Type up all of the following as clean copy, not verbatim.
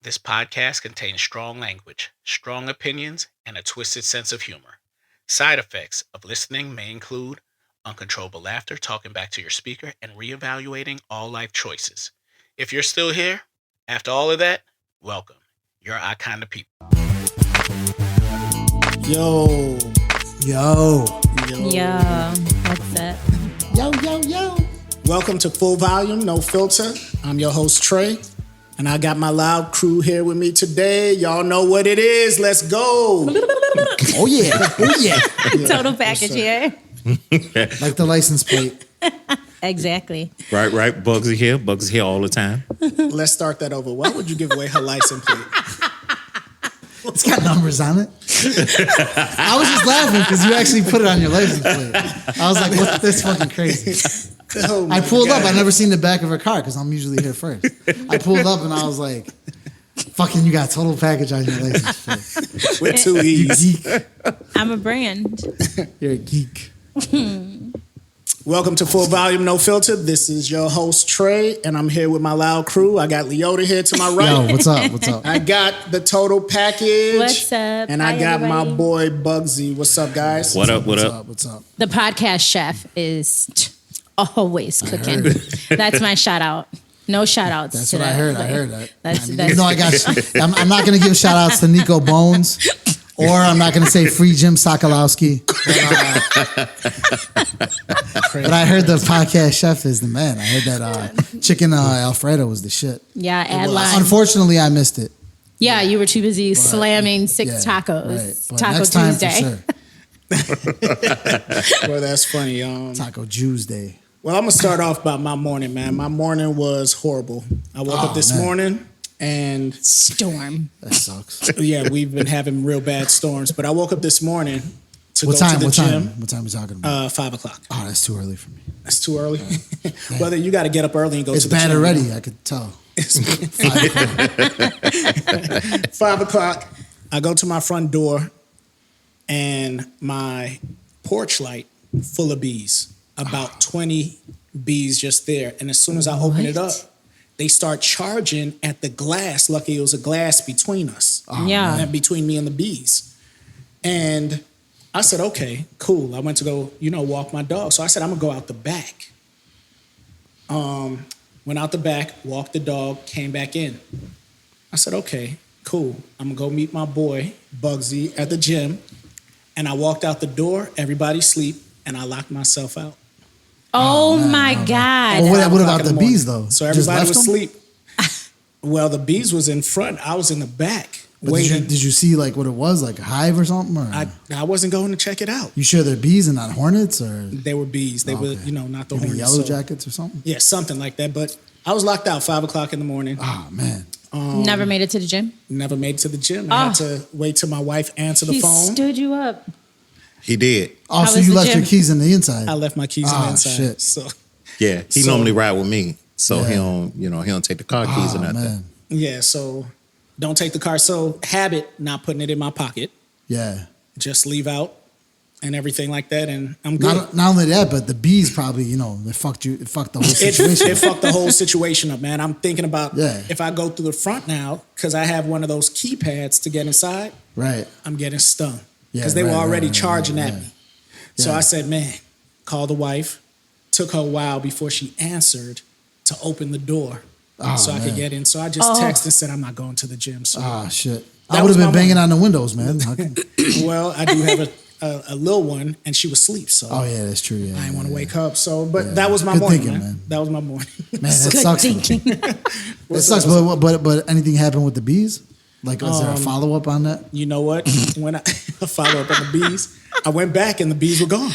This podcast contains strong language, strong opinions, and a twisted sense of humor. Side effects of listening may include uncontrollable laughter, talking back to your speaker, and reevaluating all life choices. If you're still here after all of that, welcome. You're our kind of people. Yo. Yeah, what's up? Yo. Welcome to Full Volume, No Filter. I'm your host, Trey. And I got my loud crew here with me today. Y'all know what it is. Let's go. Oh, yeah. Total package here. Like the license plate. Exactly. Right. Bugsy here all the time. Let's start that over. Why would you give away her license plate? It's got numbers on it. I was just laughing because you actually put it on your license plate. I was like, what? That's fucking crazy. Oh I pulled up. I never seen the back of her car because I'm usually here first. I pulled up and I was like, fucking, you got total package on your license plate. With two E's. You geek. I'm a brand. You're a geek. Welcome to Full Volume, No Filter. This is your host, Trey, and I'm here with my loud crew. I got Leota here to my right. Yo, what's up? I got the total package. What's up? And I Hi, got my everybody. boy, Bugsy. What's up, guys? What up? What's up? The podcast chef is always cooking. That's my shout out. No shout outs. That's to what I that, heard. but I heard that. That's, Even though I got, I'm not going to give shout outs to Nico Bones, or I'm not going to say free Jim Sokolowski. But I heard the podcast chef is the man. I heard that chicken Alfredo was the shit. yeah, add lime. Unfortunately, I missed it. Yeah, you were too busy slamming six Yeah, tacos. right. But Taco next time Tuesday. for sure. Well, that's funny. Taco Tuesday. Well, I'm going to start off by my morning, man. My morning was horrible. I woke up this morning and... Storm. That sucks. Yeah, we've been having real bad storms. But I woke up this morning to What go time? to the What gym. time? What time are we talking about? 5 o'clock. Oh, that's too early for me. That's too early. Well, then you got to get up early and go It's to the bad gym. already. I could tell. 5 o'clock. 5 o'clock, I go to my front door and my porch light full of bees. About 20 bees just there. And as soon as I open it up, they start charging at the glass. Lucky it was a glass between us. Yeah. And between me and the bees. And I said, okay, cool. I went to go, walk my dog. So I said, I'm going to go out the back. Went out the back, walked the dog, came back in. I said, okay, cool. I'm going to go meet my boy, Bugsy, at the gym. And I walked out the door, everybody sleep, and I locked myself out. Oh my God. Well, what 5 about o'clock in the morning. bees, though? So Just everybody left was them? asleep. Well, the bees was in front. I was in the back But waiting. did you see like what it was, like a hive or something? Or I wasn't going to check it out. you sure they're bees and not hornets, or They were bees. They were, okay. not the maybe hornets. yellow So- jackets or something? Yeah, something like that. But I was locked out 5 o'clock in the morning. Oh man, Never made it to the gym. Never made it to the gym. I had to wait till my wife answered the He phone. stood you up. He did. oh, How so was you the left gym? your keys in the inside? I left my keys on the inside. Shit. So Yeah. He So- normally ride with me. So Yeah. he don't take the car keys or Oh nothing. man, yeah, so don't take the car. So habit, not putting it in my pocket. yeah. Just leave out and everything like that, and I'm good. Not only that, but the bees probably, they fucked you. It fucked the whole situation. It fucked the whole situation up, man. I'm thinking about if I go through the front now, because I have one of those keypads to get inside, Right. I'm getting stung. Yeah, Because they were right, already right, charging right, at right. me. So Yeah. I said, man, call the wife. Took her a while before she answered to open the door so I could man. get in. So I just texted and said, I'm not going to the gym. So, Ah, shit. That I would was have been my banging on the windows, man. How can- well, I do have a little one, and she was asleep. So oh yeah, that's true. Yeah, I didn't want to yeah. wake up. So, but that was my Good morning, thinking, man. man. That was my morning. Man, that Good sucks. thinking. It sucks. But anything happened with the bees? Like, is there a follow up on that? You know what? When I follow up on the bees, I went back and the bees were gone.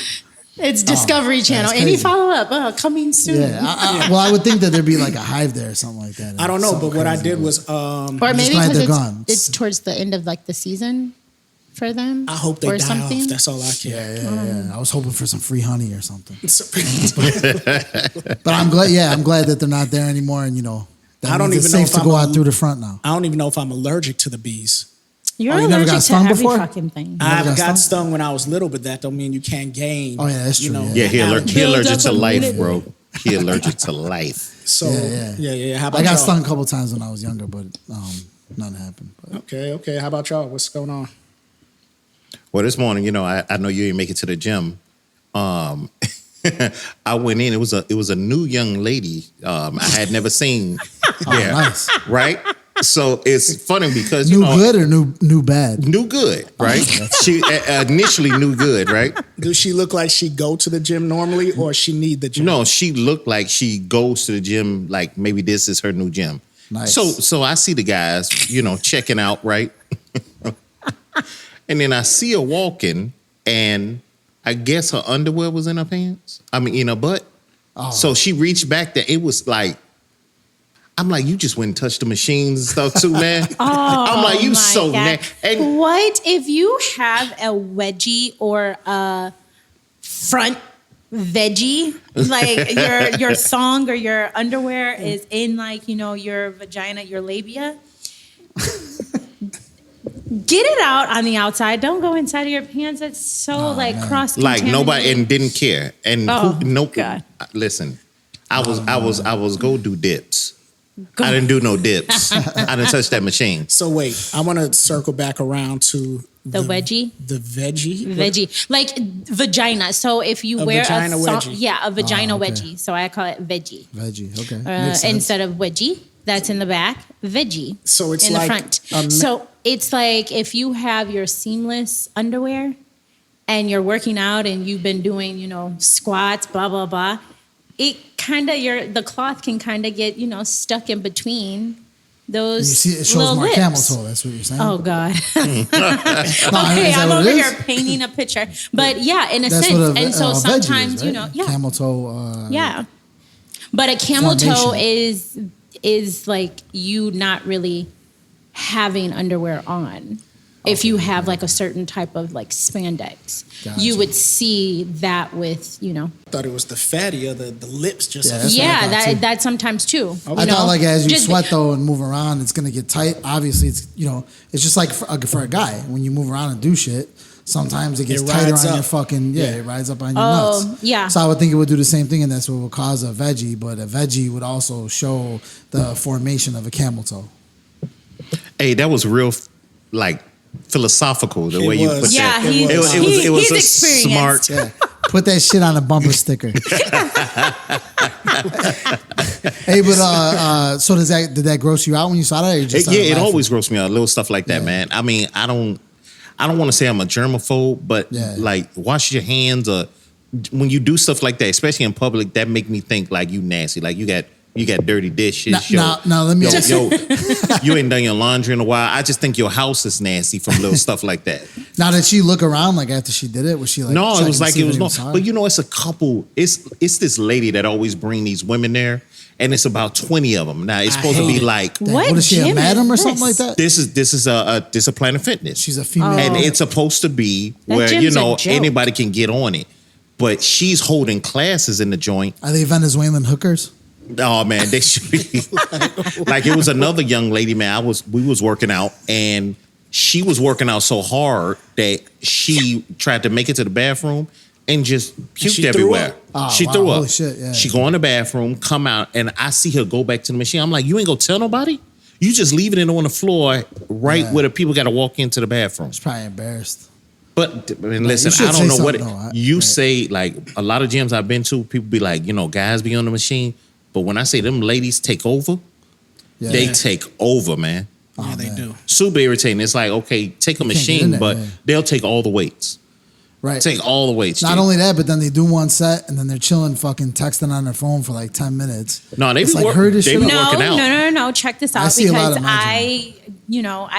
It's Discovery Channel. that's Any crazy. follow up? Coming soon. Yeah. Well, I would think that there'd be like a hive there or something like that. I don't know, Something but what I crazy did like was Or just maybe glad because they're gone. it's towar's the end of like the season for them. I hope they or die something. off. That's all I care. Yeah. I was hoping for some free honey or something. So- But I'm glad. Yeah, I'm glad that they're not there anymore. And that I don't means it's even know safe if to go I'm out through the front now. I don't even know if I'm allergic to the bees. You're Oh, you never allergic got to stung every before? fucking thing. I got got stung? stung when I was little, but that don't mean you can't gain. Oh, yeah, that's true, yeah. Yeah, he allergy. allergic to Build up life, immunity. bro. He allergic to life. So Yeah. yeah. How about I got y'all? stung a couple times when I was younger, but nothing happened. But. Okay. How about y'all? What's going on? Well, this morning, you know, I know you didn't make it to the gym. I went in. It was a new young lady. I had never seen. Yeah, nice. Right. So it's funny because New good or new bad? New good, right? She initially knew good, right? Does she look like she go to the gym normally, or she need the gym? No, she looked like she goes to the gym. Like maybe this is her new gym. Nice. So I see the guys, you know, checking out, right? And then I see her walking, and I guess her underwear was in her pants. I mean, in her butt. Oh. So she reached back there. It was like, I'm like, you just went and touched the machines and stuff too, man. I'm like, you so and what if you have a wedgie or a front veggie, like your song or your underwear is in like, you know, your vagina, your labia? Get it out on the outside. Don't go inside of your pants. It's so cross. Like nobody and didn't care. And God. Listen, I was go do dips. I didn't do no dips. I didn't touch that machine. So wait, I want to circle back around to the wedgie, the veggie, like vagina. So if you wear vagina wedgie. a vagina wedgie. So I call it veggie. Veggie, okay. Instead of wedgie, that's in the back. Veggie. So it's in like the front. So it's like if you have your seamless underwear and you're working out and you've been doing, you know, squats, blah blah blah. It kind of the cloth can kind of get, you know, stuck in between those. You see, it shows little more lips. camel toe. That's what you're saying. Oh God. Okay, I'm over here painting a picture, but yeah, in a that's sense. What and so sometimes is, right? you know, yeah, camel toe. yeah, but a camel toe formation. is like you not really having underwear on. If you have like a certain type of like spandex, you would see that with, you know. I thought it was the fatty or the lips just. Yeah, that sometimes too. Okay. I thought like as you sweat though and move around, it's gonna get tight. Obviously, it's it's just like for a guy when you move around and do shit. Sometimes it gets tighter on your fucking it rides up on your nuts. Yeah. So I would think it would do the same thing, and that's what would cause a veggie. But a veggie would also show the formation of a camel toe. Hey, that was real, like philosophical the way you put that. Yeah, it was a experienced. smart. Yeah. Put that shit on a bumper sticker. Hey, but so did that gross you out when you saw that? Or you just it always grossed me out. Little stuff like that, man. I mean, I don't want to say I'm a germaphobe, but like wash your hands or when you do stuff like that, especially in public, that make me think like you nasty, like you got dirty dishes. Now let me you ain't done your laundry in a while. I just think your house is nasty from little stuff like that. Now, did she look around like after she did it? Was she like, no, it was like it was no. But you know, it's a couple. It's this lady that always bring these women there, and it's about 20 of them. Now it's supposed to be like what is she, a madam or something like that? This is a Planet Fitness. She's a female, and it's supposed to be where anybody can get on it. But she's holding classes in the joint. Are they Venezuelan hookers? Oh man, they should be. Like it was another young lady, man. We was working out, and she was working out so hard that she tried to make it to the bathroom and just puked everywhere. She threw up. Holy shit, yeah. She go in the bathroom, come out, and I see her go back to the machine. I'm like, you ain't gonna tell nobody? You just leaving it on the floor where the people got to walk into the bathroom. She's probably embarrassed. But I mean, listen, I don't know what you say. Like a lot of gyms I've been to, people be like, guys be on the machine. But when I say them ladies take over, they take over, man. Yeah, they do. Super irritating. It's like, okay, take a machine, but they'll take all the weights. Right. Take all the weights. Not only that, but then they do one set and then they're chilling, fucking texting on their phone for like 10 minutes. No, they be like, working out. No. Check this out, because I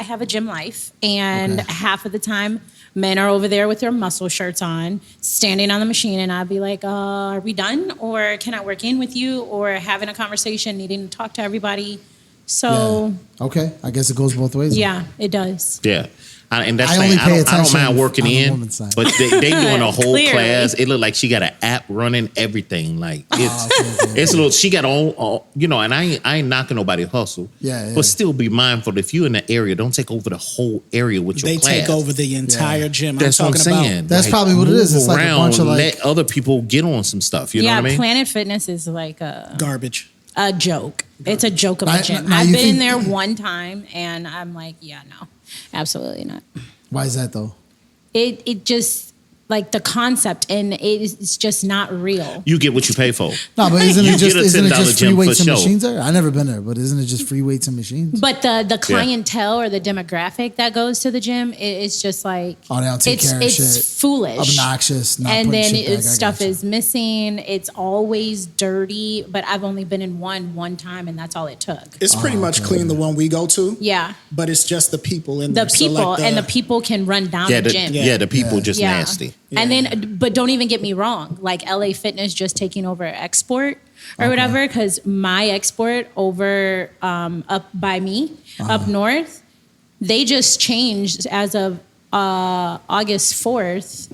have a gym life, and half of the time men are over there with their muscle shirts on, standing on the machine, and I'd be like, are we done? Or can I work in with you? Or having a conversation, needing to talk to everybody. So okay, I guess it goes both ways. Yeah, it does. Yeah. And that's I don't mind working in, but they doing a whole Clearly. class. It looked like she got an app running everything. Like it's a little. She got all and I ain't knocking nobody hustle. Yeah. But still be mindful if you're in the area, don't take over the whole area with your class. They take over the entire gym. That's what I'm saying. That's probably what it is. It's like a bunch of let other people get on some stuff. You know what I mean? Planet Fitness is like garbage. a joke. It's a joke of a gym. I've been in there one time, and I'm like, yeah, no, absolutely not. Why is that though? It just like the concept, and it's just not real. You get what you pay for. No, but isn't it just free gym weights for and show. machines there? I've never been there, but isn't it just free weights and machines? But the clientele or the demographic that goes to the gym, it's just like they don't take care of shit. It's foolish, obnoxious, not and then shit back. stuff is missing. It's always dirty. But I've only been in one time, and that's all it took. It's pretty much clean, the one we go to. Yeah, but it's just the people in the there. people, and the people can run down the gym. The people just nasty. Yeah. And then, but don't even get me wrong, like LA Fitness just taking over export or whatever, because my export over up by me, up north, they just changed as of August 4th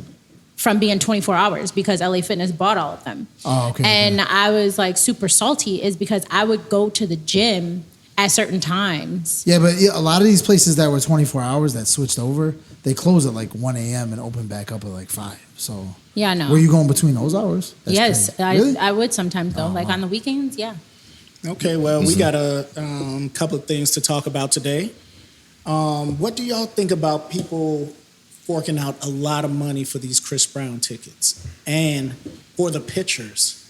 from being 24 hours because LA Fitness bought all of them. Oh, okay. And I was like super salty is because I would go to the gym at certain times. Yeah, but a lot of these places that were 24 hours that switched over, they close at like 1 a.m. and open back up at like 5. So yeah, no. Were you going between those hours? That's yes, really? I would sometimes go, like on the weekends, yeah. Okay, well, we got a couple of things to talk about today. What do y'all think about people forking out a lot of money for these Chris Brown tickets and for the pictures?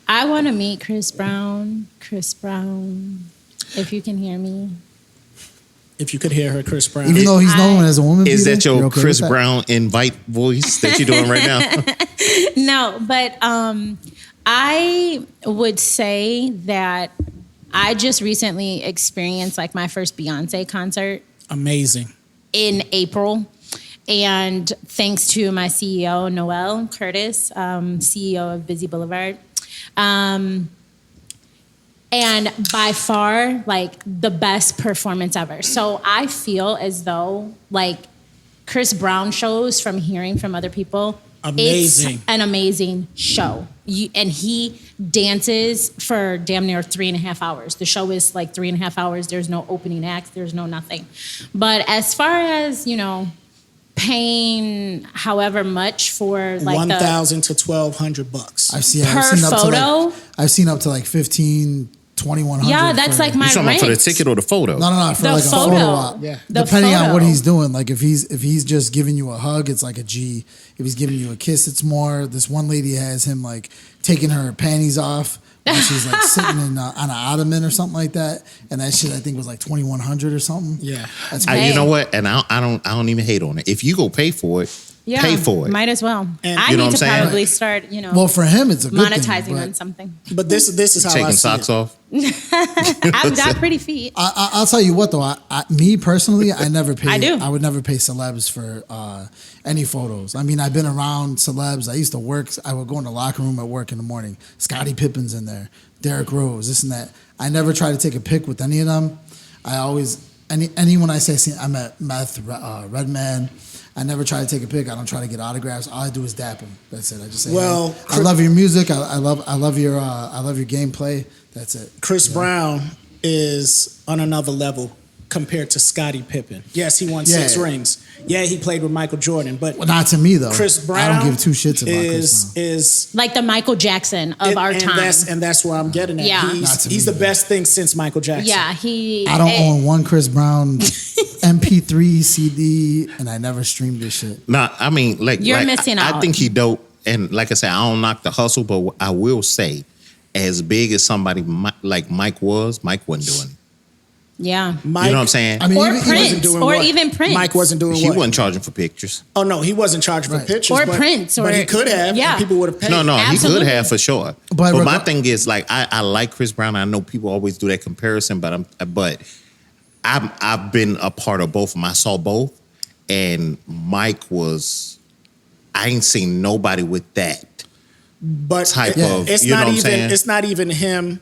I want to meet Chris Brown. Chris Brown, if you can hear me. If you could hear her, Chris Brown. Even though he's known as a woman beater, is that your okay Chris Brown invite voice that you're doing right now? No, but I would say that I just recently experienced like my first Beyonce concert. Amazing. In April. And thanks to my CEO, Noel Curtis, CEO of Busy Boulevard. And by far, like the best performance ever. So I feel as though like Chris Brown shows from hearing from other people, amazing. It's an amazing show. And he dances for damn near 3.5 hours. The show is like 3.5 hours. There's no opening act. There's no nothing. But as far as, paying however much for like $1,000 to $1,200. I've seen up to like 15, 2,100. Yeah, that's like my rent. You talking about for the ticket or the photo? No, for like a photo op. Yeah. Depending on what he's doing. Like if he's just giving you a hug, it's like a G. If he's giving you a kiss, it's more. This one lady has him like taking her panties off when she's like sitting on an ottoman or something like that, and that shit I think was like 2,100 or something. Yeah, that's you know what? And I don't even hate on it. If you go pay for it, pay for it. Might as well. And I need to probably start, Well, for him, it's a good monetizing thing, on something. But this is how taking I see socks it. off. I've got pretty feet. I'll tell you what though. Me personally, I never pay. I do. I would never pay celebs for any photos. I mean, I've been around celebs. I used to work. I would go in the locker room at work in the morning. Scottie Pippen's in there. Derrick Rose, this and that. I never try to take a pic with any of them. I always anyone I say I'm at Meth, Redman. I never try to take a pic. I don't try to get autographs. All I do is dap them. That's it. I just say, well, hey, I love your music. I love your gameplay. That's it. Chris Brown is on another level compared to Scottie Pippen. Yes, he won 6 rings. Yeah, he played with Michael Jordan, but not to me though. Chris Brown, I don't give 2 shits about Chris Brown. Is like the Michael Jackson of our time. That's where I'm getting at. Yeah. He's the best thing since Michael Jackson. Yeah, I don't own one Chris Brown MP3 CD, and I never streamed this shit. Nah, I mean, you're missing out. I think he dope, and like I said, I don't knock the hustle, but I will say, as big as somebody like Mike wasn't doing it. Yeah. Mike, you know what I'm saying? I mean, or he Prince, even Prince. Mike wasn't doing He what? wasn't charging for pictures. Oh, no, he wasn't charging for pictures. Or Prince. But he could have. Yeah. And people would have paid. No, Absolutely. he could have for sure. But my thing is, like, I like Chris Brown. I know people always do that comparison, but I've been a part of both of them. I saw both, and Mike was. I ain't seen nobody with that. But type of, it's you know not what I'm even. saying? It's not even him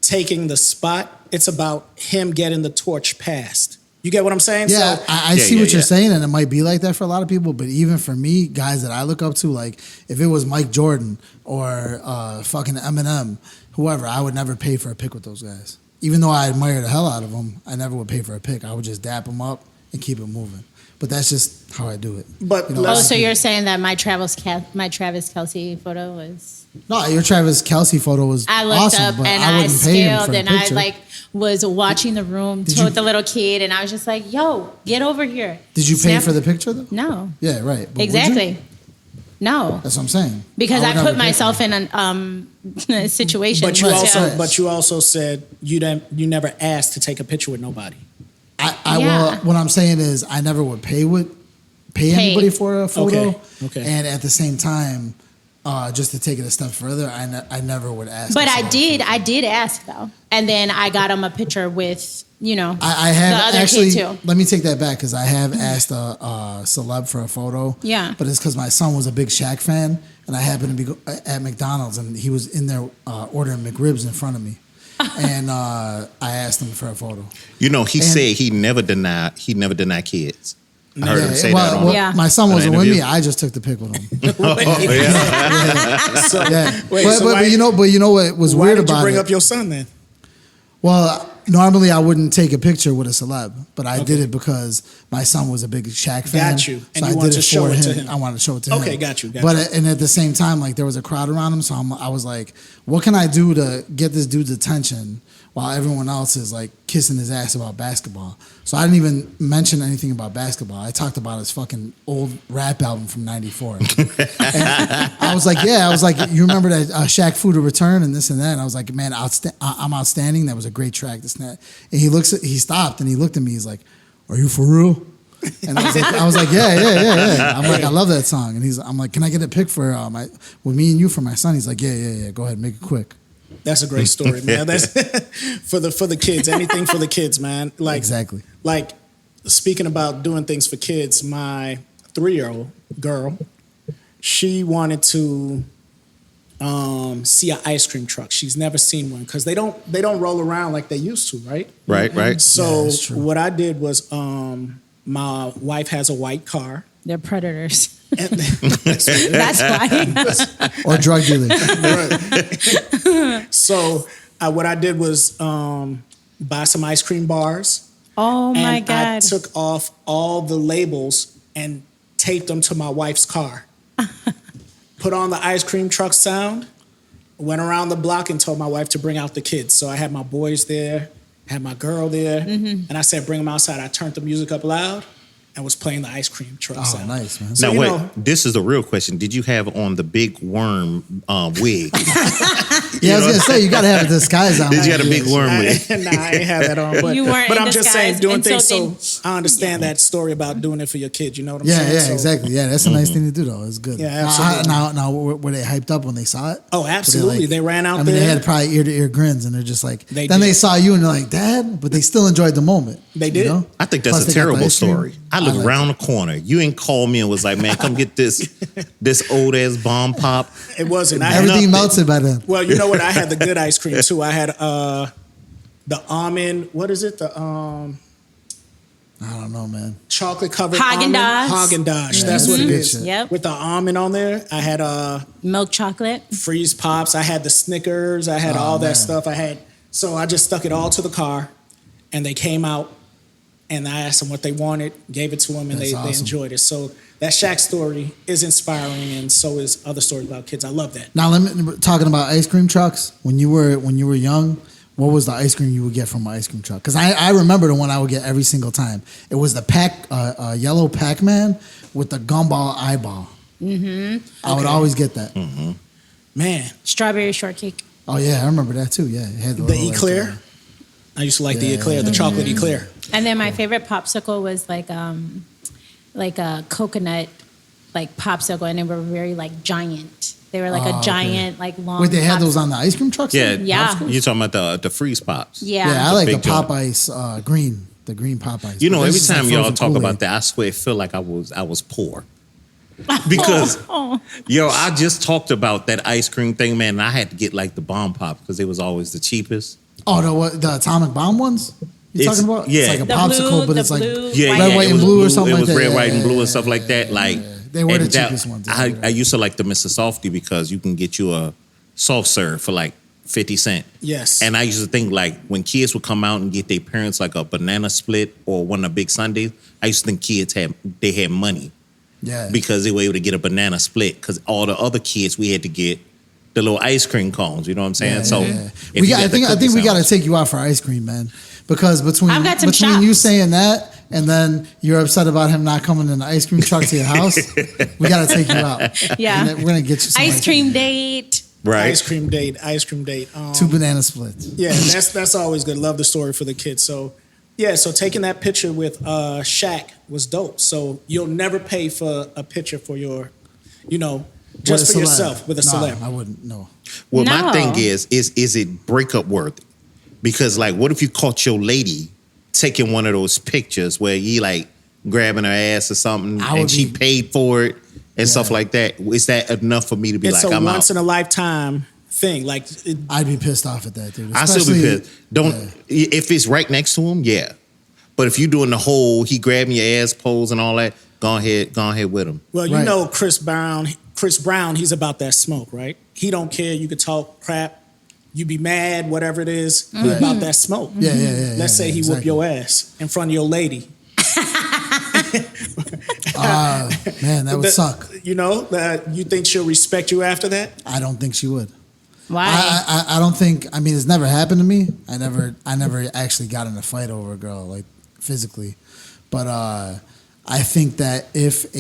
taking the spot. It's about him getting the torch passed. You get what I'm saying? Yeah, So, I see what you're saying, and it might be like that for a lot of people. But even for me, guys that I look up to, like if it was Mike Jordan or fucking Eminem, whoever, I would never pay for a pic with those guys. Even though I admire the hell out of them, I never would pay for a pic. I would just dap them up and keep it moving. But that's just how I do it. But So you're saying that my Travis Kelce photo was? No, your Travis Kelce photo was I looked awesome, up but and I I wouldn't pay him for scaled a and I picture. was watching the room with the little kid and I was just like, "Yo, get over here." Did you pay for the picture though? No. Yeah, right. But would you? Exactly. No. That's what I'm saying. Because would I never put pay myself for it. in a situation. But you where- also said you never asked to take a picture with nobody. Yeah. What I'm saying is I never would pay anybody for a photo. Okay. And at the same time, just to take it a step further, I never would ask. But for I did ask though, and then I got him a picture with I have the other actually. kid too. Let me take that back because I have asked a celeb for a photo. Yeah. But it's because my son was a big Shaq fan, and I happened to be at McDonald's, and he was in there ordering McRibs in front of me, and I asked him for a photo. He said he never denied kids. I heard him say that on. Yeah. My son wasn't an with me. interview. I just took the pic with him. So, Yeah. wait, but, so but, why- but you know what was Why weird did you about bring it? up your son then? Well, normally I wouldn't take a picture with a celeb, but I did it because my son was a big Shaq fan. Got you. And so you I wanted did to it show for it to him. him. I wanted to show it to him. Okay, got you. But and at the same time, like there was a crowd around him, so I was like, what can I do to get this dude's attention while everyone else is like kissing his ass about basketball? So I didn't even mention anything about basketball. I talked about his fucking old rap album from '94. And I was like, you remember that Shaq Fu to Return and this and that? And I was like, man, I'm outstanding. That was a great track. This and that. And he stopped and he looked at me. He's like, are you for real? And I was like, yeah. I'm like, I love that song. And I'm like, can I get a pic for with me and you for my son? He's like, yeah. Go ahead, make it quick. That's a great story, man. That's for the kids. Anything for the kids, man. Like Exactly. Like speaking about doing things for kids, my 3-year-old girl, she wanted to see an ice cream truck. She's never seen one because they don't roll around like they used to, right? Right. So that's true. what I did was my wife has a white car. They're predators. And That's why. Or drug dealing. so what I did was buy some ice cream bars. Oh my and God. I took off all the labels and taped them to my wife's car. Put on the ice cream truck sound, went around the block and told my wife to bring out the kids. So I had my boys there, had my girl there, and I said, bring them outside. I turned the music up loud and was playing the ice cream truck Oh, sound. nice, man. So, Now you wait, know- this is the real question. Did you have on the big worm wig? Yeah, I was gonna say you gotta have a disguise on. Did you have a big worm wig? Nah, I ain't have that on. But, You weren't but in I'm just saying, disguise doing until things so I understand that story about doing it for your kids. You know what I'm Yeah, saying? So- exactly. Yeah, that's a nice thing to do, though. It's good. Yeah, absolutely. Now, were they hyped up when they saw it? Oh, absolutely. They ran out I mean, there. they had probably ear to ear grins, and they're just like. They then did. they saw you, and they're like, "Dad," but they still enjoyed the moment. They did. You know? I think Plus that's a they got the terrible ice cream. story. I look like around the corner. You ain't called me and was like, man, come get this old ass bomb pop. It wasn't. I had Everything nothing. melted by then. Well, you know what? I had the good ice cream too. I had the almond. What is it? The I don't know, man. chocolate covered Haagen-Dazs. Haagen Dazs. Yeah, that's what it good is. shit. Yep. With the almond on there. I had Milk chocolate. freeze pops. I had the Snickers. I had Oh, all that man. stuff. So I just stuck it all to the car, and they came out, and I asked them what they wanted, gave it to them, and That's they awesome. enjoyed it. So that Shaq story is inspiring, and so is other stories about kids. I love that. Now, talking about ice cream trucks. When you were young, what was the ice cream you would get from an ice cream truck? Because I remember the one I would get every single time. It was the yellow Pac-Man with the gumball eyeball. Mm-hmm. I would Okay. always get that. Man, Strawberry shortcake. Oh yeah, I remember that too. Yeah, it had the little, Eclair. I used to like the Yeah. Eclair, the chocolate Eclair. And then my favorite popsicle was like a coconut like popsicle, and they were very like giant. They were like Oh, a okay. giant like long. Wait, they had popsicle. those on the ice cream trucks? Yeah, then? Yeah. You're talking about the freeze pops. Yeah. Yeah, I like the big joint. pop ice green, the green pop ice. You know, But every this is like time y'all frozen talk Kool-Aid. about that, I swear it feel like I was poor. Because Oh. yo, I just talked about that ice cream thing, man, and I had to get like the bomb pop because it was always the cheapest. Oh, the atomic bomb ones? You It's- talking about? yeah. It's like a The popsicle, blue, but the it's like blue, Yeah, white. red, yeah, white, it and was blue or something It like was that. red, Yeah, white, and yeah, blue yeah, and stuff like that. Like They were the and that- cheapest ones. I used to like the Mr. Softy because you can get you a soft serve for like 50 Cent. Yes. And I used to think like when kids would come out and get their parents like a banana split or one of the big Sundays, I used to think kids had money. Yeah. Because they were able to get a banana split. Because all the other kids, we had to get the little ice cream cones. You know what I'm saying? So I think we got to take you out for ice cream, man. Because between I've got some you shops. saying that and then you're upset about him not coming in the ice cream truck to your house, we got to take you out. Yeah. We're gonna get you some Ice cream date. right. Ice cream date. 2 banana splits. Yeah, that's always good. Love the story for the kids. So, yeah, so taking that picture with Shaq was dope. So you'll never pay for a picture for your, just for yourself with a celeb. I wouldn't. No. Well, my No. thing is it breakup worthy? Because like, what if you caught your lady taking one of those pictures where he like grabbing her ass or something and she paid for it and stuff like that? Is that enough for me to be It's like, a I'm once out? in a lifetime thing. Like, I'd be pissed off at that, dude. I still be Especially- pissed. If it's right next to him, yeah. But if you doing the whole he grabbing your ass pose and all that, go ahead with him. well, you Right. know, Chris Brown, he's about that smoke, right? He don't care. You could talk crap. You be mad, whatever it is. He about that smoke. Yeah. Let's say he whoop exactly. your ass in front of your lady. Man, that would suck. You think she'll respect you after that? I don't think she would. Why? I don't think. I mean, it's never happened to me. I never actually got in a fight over a girl, like physically. But I think that if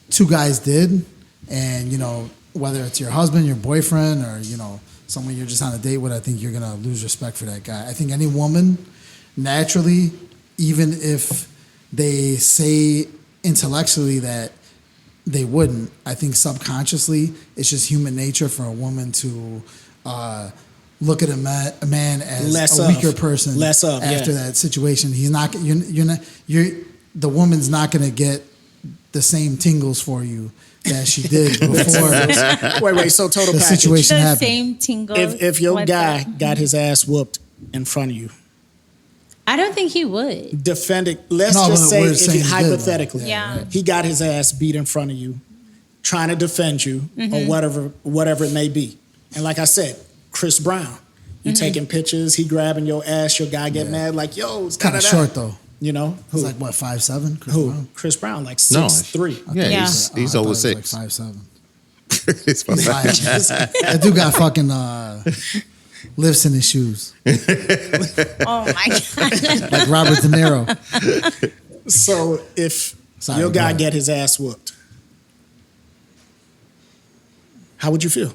two guys did, and whether it's your husband, your boyfriend, or someone you're just on a date with, I think you're gonna lose respect for that guy. I think any woman, naturally, even if they say intellectually that they wouldn't, I think subconsciously it's just human nature for a woman to look at a man as Less a of. weaker person. Less of, after yeah. that situation. He's not. The woman's not going to get the same tingles for you that she did before Wait. So total the package. situation the happened. same tingles. If your What's guy that? got his ass whooped in front of you, I don't think he would. defend it. Let's No, just but say, we're if saying he did, hypothetically, though. Yeah. he got his ass beat in front of you, trying to defend you or whatever it may be. And like I said, Chris Brown, you taking pictures, he grabbing your ass, your guy get mad, like, yo, it's Kind of short though. Who? He's like what, 5'7"? Who? Chris Brown, like No. 6'3". Yeah, Yeah. he's over 6. Like 5'7". It's fine. That dude got fucking lifts in his shoes, Oh my god. like Robert De Niro. So if Sorry, your guy go ahead. get his ass whooped, how would you feel?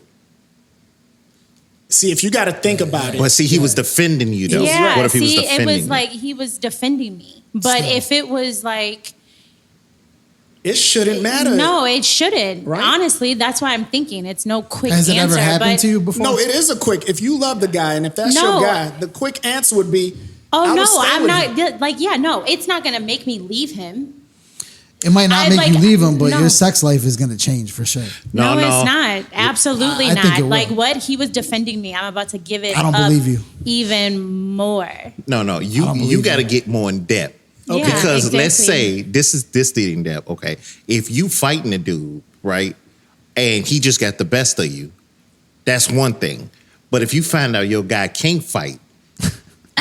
See, if you got to think about it. But see, he was defending you though. Yeah. What if he was See, defending it was you? like he was defending me. But Still. if it was like, It shouldn't matter. no, it shouldn't. Right? Honestly, that's why I'm thinking it's no quick Has it answer. ever happened but to you before? No, it is a quick. If you love the guy and if that's No. your guy, the quick answer would be, Oh I would no, stay I'm with not him. like no, it's not gonna make me leave him. It might not I, make like, you leave him, but no. your sex life is going to change for sure. No, No. it's not. Absolutely I think not. it will. Like what he was defending me, I'm about to give it I don't up believe you. even more. No, don't you believe got to that. get more in depth. Yeah, Because let's exactly. say this the in depth. Okay, if you fighting a dude, right, and he just got the best of you, that's one thing. But if you find out your guy can't fight,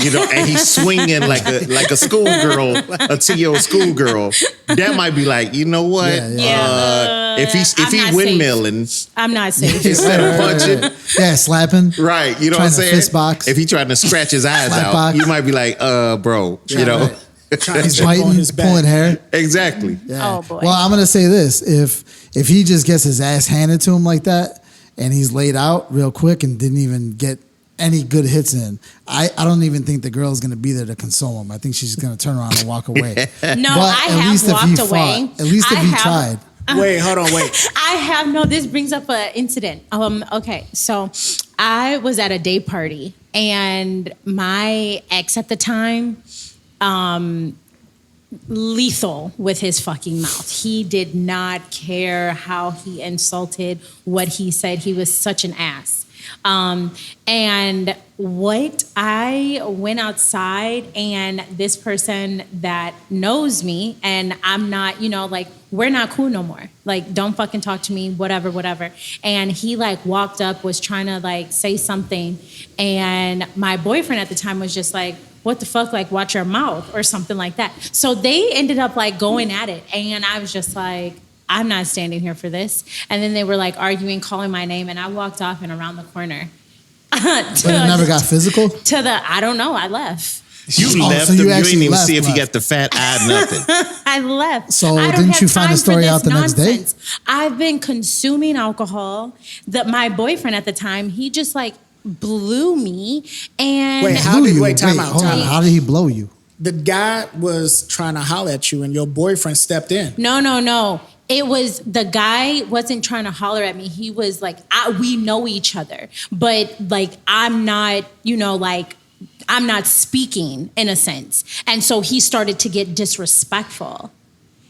and he's swinging like a schoolgirl, a 2-year-old schoolgirl, that might be like, you know what? Yeah. If I'm he not windmilling I'm not safe. instead of punching. Yeah, slapping. Right, you know Trying what I'm to saying? fist box. If he trying to scratch his eyes Slap out, box. you might be like, bro, you know. Right. Trying to He's jump on biting, his back. pulling hair. Exactly. Yeah. Oh, boy. Well, I'm gonna say this: if he just gets his ass handed to him like that, and he's laid out real quick and didn't even get any good hits in, I don't even think the girl's gonna be there to console him. I think she's gonna turn around and walk away. No, But I at least have if he walked fought, away. at least if I he have- tried. Wait, hold on, wait. I have no. This brings up an incident. Okay, so I was at a day party, and my ex at the time, lethal with his fucking mouth. He did not care how he insulted, what he said. He was such an ass. And what I went outside, and this person that knows me, and I'm not, like, we're not cool no more. Like, don't fucking talk to me, whatever. And he like walked up, was trying to like say something. And my boyfriend at the time was just like, what the fuck, like, watch your mouth or something like that. So they ended up like going at it. And I was just like, I'm not standing here for this. And then they were like arguing, calling my name. And I walked off and around the corner. But it never got physical? I don't know. I left. You left so him. you You actually didn't even left, see if he left. got the fat eye, nothing. I left. So I don't didn't have you find time the story for out this the next day? nonsense. I've been consuming alcohol. That my boyfriend at the time, he just like blew me. And Wait, time out. Hold on. How did he blow you? The guy was trying to holler at you, and your boyfriend stepped in. No. It was, the guy wasn't trying to holler at me. He was like, we know each other, but like, I'm not, like, I'm not speaking in a sense. And so he started to get disrespectful.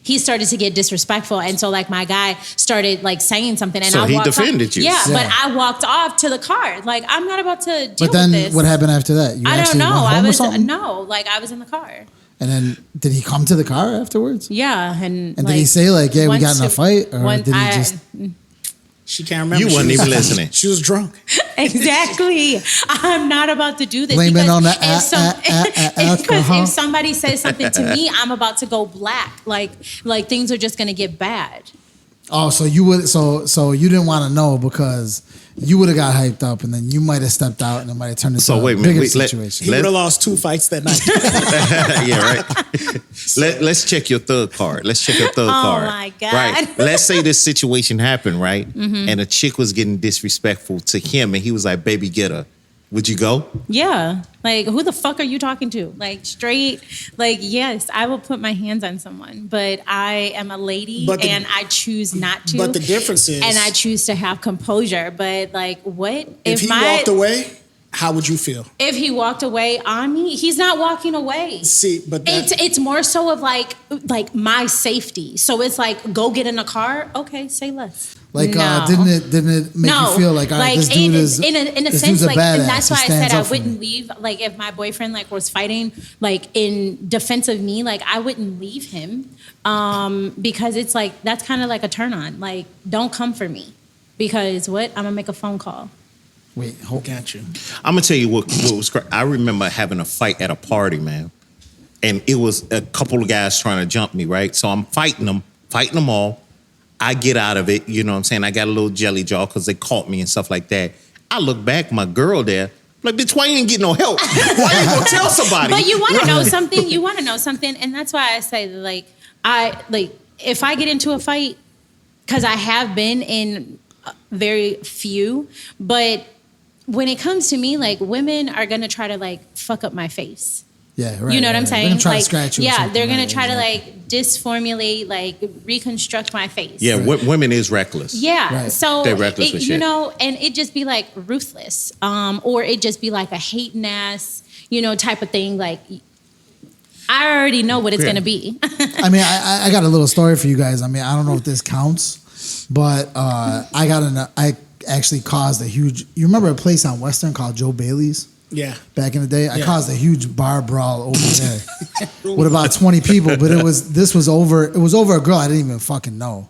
And so like my guy started like saying something, and So I he walked defended off. you. Yeah, Yeah. but I walked off to the car. Like, I'm not about to deal But with then this. what happened after that? You I don't actually know. went home I or was something? I was in the car. And then did he come to the car afterwards? Yeah, and And did he say like, yeah, we got in a fight? Or did he I, just... She can't remember. You She wasn't was- even listening. She was drunk. Exactly. I'm not about to do this. Blame it because on the because alcohol. if somebody says something to me, I'm about to go black. Like things are just gonna get bad. Oh, so you would so you didn't want to know because you would have got hyped up and then you might have stepped out and it might have turned into So wait a a minute, bigger wait, situation. He would have lost 2 fights that night. Yeah, right. Let's check your thug card. Let's check your thug card. Oh my God. Right. Let's say this situation happened, right? And a chick was getting disrespectful to him, and he was like, "Baby, get her." Would you go? Yeah. Like, who the fuck are you talking to? Like, straight. Like, yes, I will put my hands on someone, but I am a lady and I choose not to. But the difference is, and I choose to have composure. But like, what if he walked away, how would you feel? If he walked away on me, he's not walking away. See, but it's more so of like my safety. So it's like, go get in a car. Okay, say less. Like, No. didn't it make you feel like, all right, this dude is in a this sense, dude's a like, badass. and that's He why I stands said I up for me. wouldn't leave. Like, if my boyfriend like was fighting like in defense of me, like I wouldn't leave him, because it's like that's kind of like a turn on. Like, don't come for me, because what? I'm gonna make a phone call. Wait, hold on. got you. I'm gonna tell you what was crazy. I remember having a fight at a party, man, and it was a couple of guys trying to jump me, right? So I'm fighting them all. I get out of it, you know what I'm saying? I got a little jelly jaw because they caught me and stuff like that. I look back, my girl there, like, bitch, why you ain't get no help? Why you gonna tell somebody? But you want to know something. You want to know something, and that's why I say that, if I get into a fight, because I have been in very few, but when it comes to me, like, women are gonna try to like fuck up my face. Yeah, right. You know what I'm right. saying? They're gonna try like, to scratch you. or yeah, something, they're gonna right, try exactly. to like disformulate, like reconstruct my face. Yeah, women is reckless. Yeah, Right. so They're reckless with you shit. know, and it just be like ruthless, or it just be like a hating ass, type of thing. Like, I already know what it's Yeah. gonna be. I mean, I got a little story for you guys. I mean, I don't know if this counts, but I actually caused a huge. You remember a place on Western called Joe Bailey's? Yeah. Back in the day, I Yeah. caused a huge bar brawl over there with about 20 people. But it was over a girl I didn't even fucking know.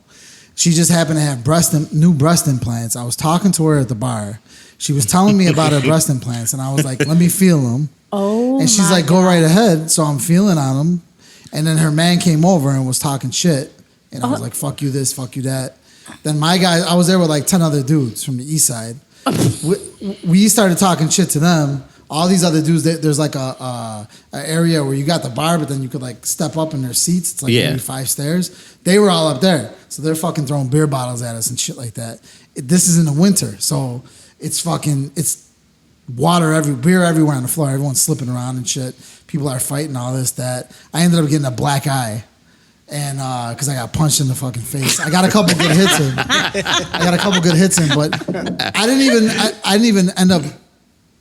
She just happened to have new breast implants. I was talking to her at the bar. She was telling me about her breast implants, and I was like, "Let me feel them." Oh, And she's my like, "Go God. right ahead." So I'm feeling on them, and then her man came over and was talking shit, and I was like, "Fuck you this, fuck you that." Then my guy, I was there with like 10 other dudes from the east side. We started talking shit to them. All these other dudes, there's like a area where you got the bar, but then you could like step up in their seats. It's like maybe 5 stairs. They were all up there, so they're fucking throwing beer bottles at us and shit like that. This is in the winter, so it's beer everywhere on the floor. Everyone's slipping around and shit. People are fighting, all this, that. I ended up getting a black eye. And because I got punched in the fucking face, I got a couple good hits in. But I didn't even end up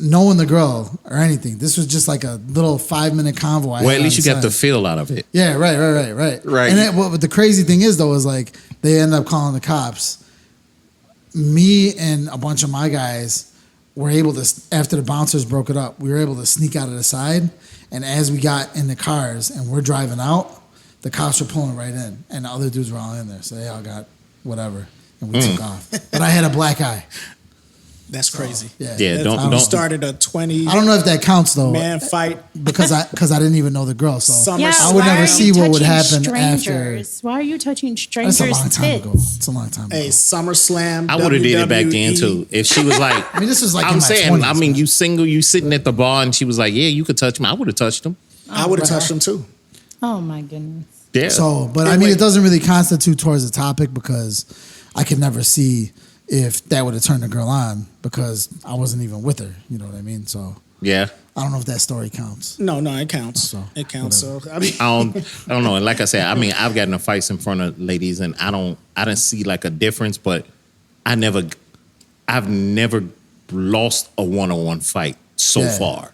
knowing the girl or anything. This was just like a little 5-minute convo. Well, at least you got the feel out of it. Yeah, right. Right. And what the crazy thing is though is like they end up calling the cops. Me and a bunch of my guys were able to, after the bouncers broke it up, we were able to sneak out of the side. And as we got in the cars and we're driving out, the cops were pulling right in, and the other dudes were all in there. So they all got whatever, and we took off. But I had a black eye. That's crazy. Yeah, don't started a 20. I don't know if that counts though, man fight because I didn't even know the girl, so Yeah, I would why never are see you what would touching happen strangers? Why are you touching That's strangers' a long time ago. tits? It's a long time ago. Hey, SummerSlam. I would have did it back then WWE. too. If she was like, I mean, this was like in I'm my saying, 20s, I mean, man. you single, you sitting at the bar, and she was like, yeah, you could touch me. I would have touched him. I would have touched him too. Oh my goodness. Yeah. So, but Hey, I mean, wait. it doesn't really constitute towards the topic because I could never see if that would have turned the girl on because I wasn't even with her. You know what I mean? So yeah. I don't know if that story counts. No, it counts. So, It counts. So I mean, I don't know. And like I said, I mean, I've gotten in fights in front of ladies, and I didn't see like a difference, but I've never lost a one-on-one fight so Yeah. far.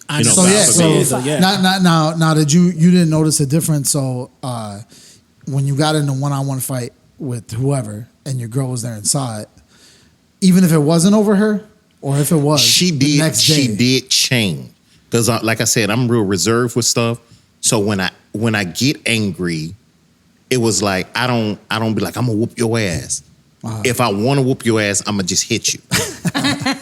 I You know, know. So God yeah, forbid. so yeah. now did you didn't notice a difference? So when you got in a one-on-one fight with whoever and your girl was there and saw it, even if it wasn't over her or if it was, She the did. next day, She did change because, like I said, I'm real reserved with stuff. So when I get angry, it was like I don't be like I'm gonna whoop your ass. If I want to whoop your ass, I'm gonna just hit you.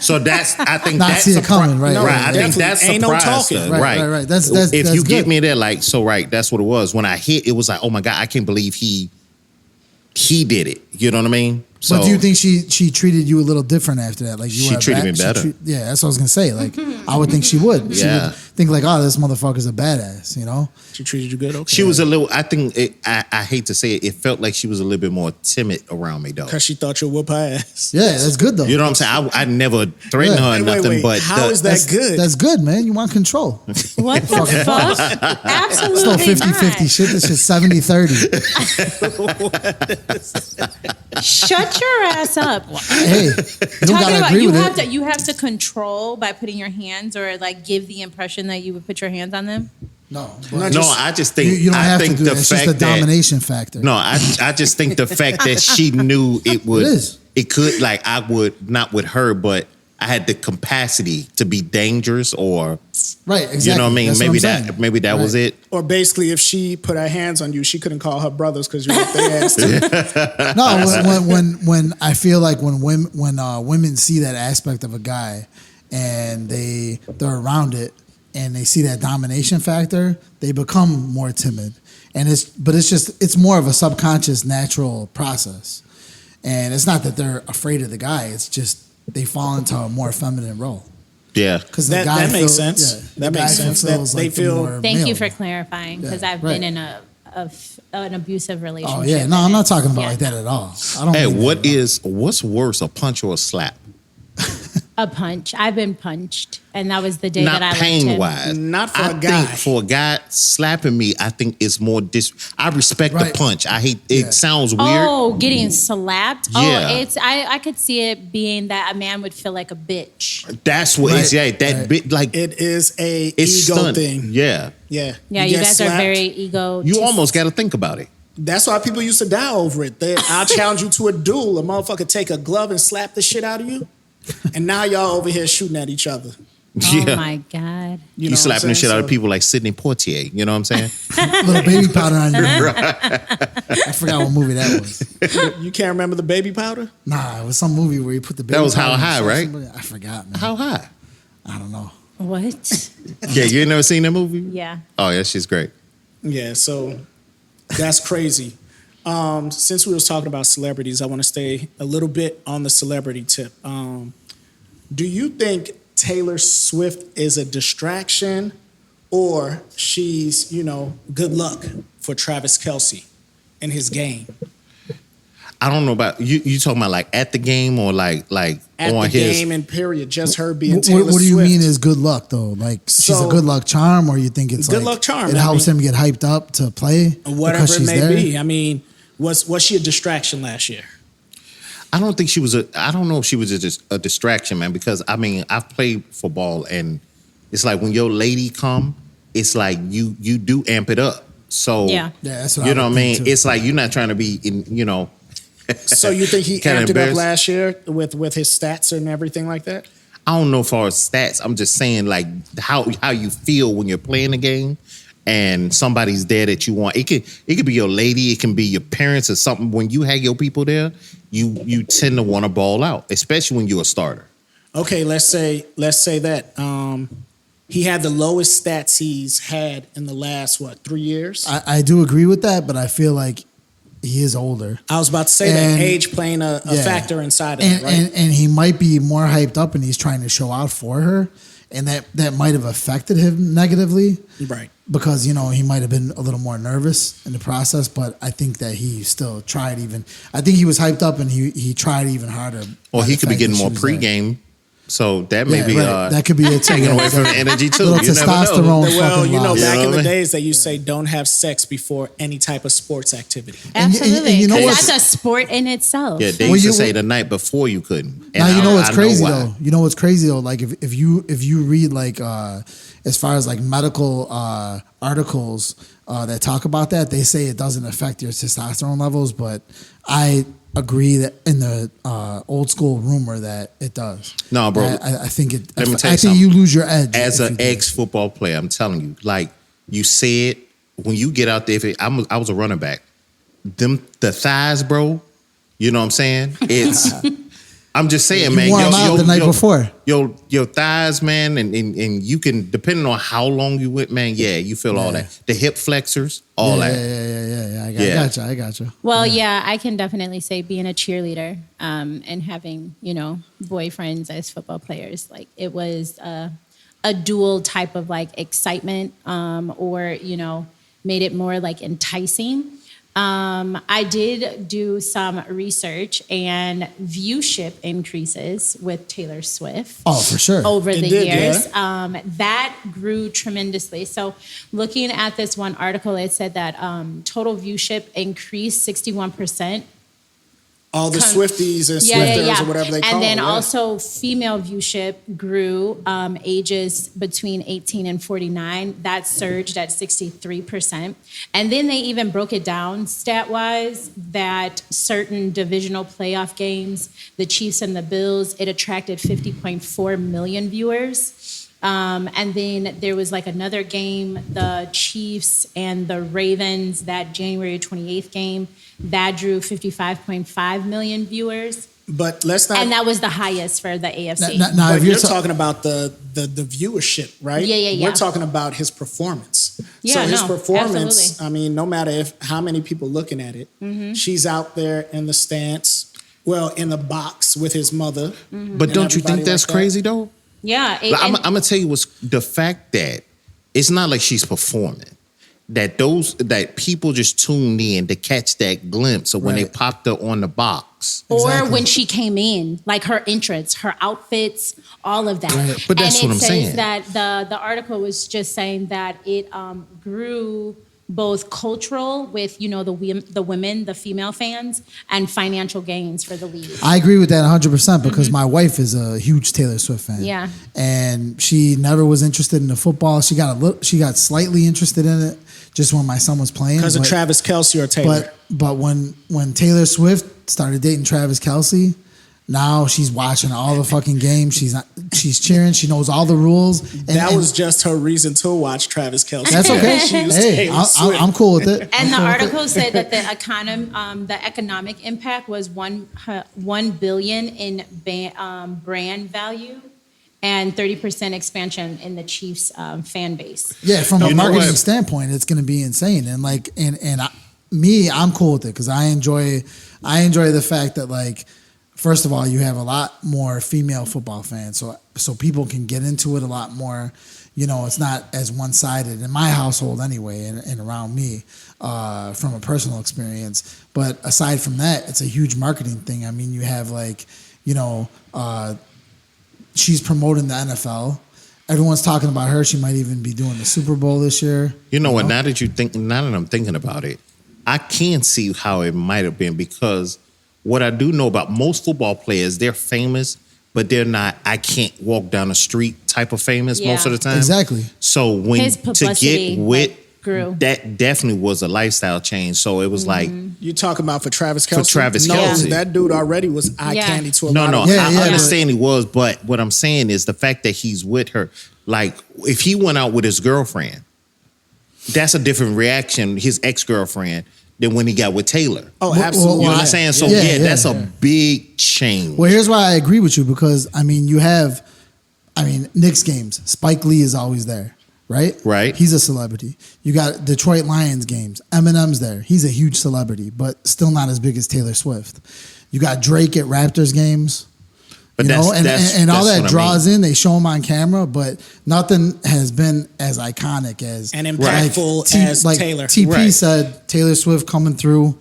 So I think Not that's see it coming, right? No, Right. I think definitely. that's Ain't no surprise. talking. Right. That's if you good. get me there, like so, right. That's what it was. When I hit, it was like, oh my god, I can't believe he did it. You know what I mean? So But do you think she treated you a little different after that? Like you She were treated me better. Yeah, that's what I was gonna say. Like I would think she would. She Yeah. would think like, oh, this motherfucker's a badass. You know? She treated you good. Okay. she was a little? I think I hate to say it. It felt like she was a little bit more timid around me, though. because she thought you'd whoop her ass. Yeah, that's good though. You know what I'm saying? I never threatened Yeah. her or Wait, nothing, but how is that that's good? That's good, man. You want control. What the fuck? It's no Absolutely 50-50 shit. This is 70-30. Shut your ass up. Hey, you don't Talking gotta about agree you with have it. to control by putting your hands or like give the impression that you would put your hands on them. No, No, no, I just think you don't I have think to do the that. It's fact just the that domination factor. no, I just think the fact that she knew it would, It is. it could, like I would not with her, but I had the capacity to be dangerous, or Right, exactly. you know what I mean. That's Maybe what I'm saying. maybe that was Right. it. Or basically, if she put her hands on you, she couldn't call her brothers because you whooped their ass too. No, when I feel like when women see that aspect of a guy and they're around it and they see that domination factor, they become more timid. And it's more of a subconscious natural process. And it's not that they're afraid of the guy, it's just they fall into a more feminine role. Yeah, Because That makes sense. That makes sense. That they feel- Thank you for clarifying because Yeah, I've right. been in an abusive relationship. Oh yeah, no, I'm not talking about Yeah. like that at all. I don't. Hey, mean that at all. what's worse, a punch or a slap? A punch. I've been punched, and that was the day Not that I left pain him. wise. Not for I a guy. think for a guy slapping me, I think it's more I respect Right. the punch. I hate it. Yeah. Sounds weird. Oh, getting slapped. Yeah. Oh, I could see it being that a man would feel like a bitch. That's what it's. Yeah, Right. that Right. bit like It is a it's ego stunning. thing. Yeah, Yeah. Yeah, you get guys are slapped. very ego. you almost got to think about it. That's why people used to die over it. I'll challenge you to a duel. A motherfucker take a glove and slap the shit out of you. And now y'all over here shooting at each other. Oh Yeah. my god. You know what slapping I'm the shit saying? out of people like Sidney Poitier. You know what I'm saying? Little baby powder on your I forgot what movie that was. You can't remember the baby powder? Nah, it was some movie where he put the baby. That was powder How in High, the- right? somebody- I forgot, man. How high? I don't know. What? Yeah, you ain't never seen that movie? Yeah. Oh, yeah, she's great. Yeah, so that's crazy. Since we was talking about celebrities, I want to stay a little bit on the celebrity tip. Do you think Taylor Swift is a distraction or she's, good luck for Travis Kelce and his game? I don't know about you. You talking about like at the game or like At on the his? game and period, just her being What, Taylor what do you Swift. mean is good luck though? Like she's a So- good luck charm, or you think it's Good like luck charm, It I helps mean- him get hyped up to play, Whatever because it she's may there? be. I mean, was she a distraction last year? I don't think she was I don't know if she was a distraction, man. Because I mean, I've played football, and it's like when your lady come, it's like you do amp it up. So Yeah. Yeah, that's what you I know what I would mean. think, too. It's like you're not trying to be So you think he Kinda amped it up embarrassed. last year with his stats and everything like that? I don't know as far as stats. I'm just saying like how you feel when you're playing the game and somebody's there that you want. It could be your lady, it can be your parents or something. When you have your people there, you tend to want to ball out, especially when you're a starter. Okay, let's say that he had the lowest stats he's had in the last 3 years. I do agree with that, but I feel like he is older. I was about to say that age playing a factor inside of it, right? And he might be more hyped up and he's trying to show out for her. And that might have affected him negatively. Right. Because, he might have been a little more nervous in the process, but I think that he still tried I think he was hyped up and he tried even harder. Or he could be getting more pregame. So that may be that could be it too. taking away from the energy too. Little You never know. testosterone. Well, back in the what I mean? days, they used to say don't have sex before any type of sports activity. Absolutely. and you know 'Cause what's- that's a sport in itself. Yeah, they used to say the night before you couldn't. And Now you know what's crazy why. though. You know what's crazy though. Like if you read like as far as like medical articles that talk about that, they say it doesn't affect your testosterone levels, but I agree that in the old school rumor that it does. No, bro. I think it. Let me tell you I think something. you lose your edge As if an you do. ex-football player, I'm telling you, like you said, when you get out there, I was a running back. The thighs, bro. You know what I'm saying? It's. I'm just saying, You man. wore 'em out the night before. Your thighs, man, and you can, depending on how long you went, man. Yeah, you feel all that. The hip flexors, all that. Yeah. I got you. Well, yeah, I can definitely say being a cheerleader and having, boyfriends as football players, like it was a dual type of like excitement or, made it more like enticing. I did do some research and viewership increases with Taylor Swift. Oh, for sure. Over It the did, years. yeah. That grew tremendously. So looking at this one article, it said that total viewership increased 61%. All the Swifties and Swifters or whatever they call And then them. also female viewship grew ages between 18 and 49. That surged at 63%. And then they even broke it down stat-wise that certain divisional playoff games, the Chiefs and the Bills, it attracted 50.4 million viewers. And then there was like another game, the Chiefs and the Ravens, that January 28th game, that drew 55.5 million viewers. But let's not. And that was the highest for the AFC. Now, But if you're you're talking about the viewership, right? Yeah. We're talking about his performance. Yeah, So his no, performance, absolutely. I mean, no matter how many people looking at it, she's out there in the stance, in the box with his mother. But and don't you think everybody that's like that. crazy though? Yeah. Like, I'm gonna tell you what's the fact that it's not like she's performing. That people just tuned in to catch that glimpse of when they Right. popped her on the box. Or Exactly. when she came in, like her entrance, her outfits, all of that. Right. But that's and what I'm says saying. that the article was just saying that it grew both cultural with the women, the female fans, and financial gains for the league. I agree with that 100% because my wife is a huge Taylor Swift fan. Yeah. And she never was interested in the football. She got slightly interested in it just when my son was playing. Because of but- Travis Kelce or Taylor. But when Taylor Swift started dating Travis Kelce, now she's watching all the fucking games. She's cheering. She knows all the rules. And, that was just her reason to watch Travis Kelce. that's okay. She was Hey, Taylor Swift. I'm cool with it. And the I'm cool with article it. said that the economic impact was $1 billion in brand value and 30% expansion in the Chiefs fan base. Yeah, from You a know marketing what? standpoint, it's going to be insane. And I'm cool with it because I enjoy the fact that like, first of all, you have a lot more female football fans, so people can get into it a lot more. It's not as one sided in my household anyway, and around me from a personal experience. But aside from that, it's a huge marketing thing. I mean, you have like, she's promoting the NFL. Everyone's talking about her. She might even be doing the Super Bowl this year. You know what? Now that I'm thinking about it, I can see how it might have been because what I do know about most football players, they're famous, but they're not. I can't walk down the street type of famous Yeah. most of the time. Exactly. So when His to publicity, get with like, grew. that definitely was a lifestyle change. So it was like You talking about for Travis Kelce? For Travis no, Kelce. that dude already was eye candy to a No, lot no, of I understand he was, but what I'm saying is the fact that he's with her. Like, if he went out with his girlfriend, that's a different reaction, his ex-girlfriend, than when he got with Taylor. Oh, absolutely. You know what I'm saying? So, that's a big change. Well, here's why I agree with you, because, I mean, Knicks games, Spike Lee is always there, right? Right. He's a celebrity. You got Detroit Lions games, Eminem's there. He's a huge celebrity, but still not as big as Taylor Swift. You got Drake at Raptors games. But and all that draws in. in, they show him on camera, but nothing has been as iconic as and impactful as Taylor. TP said Taylor Swift coming through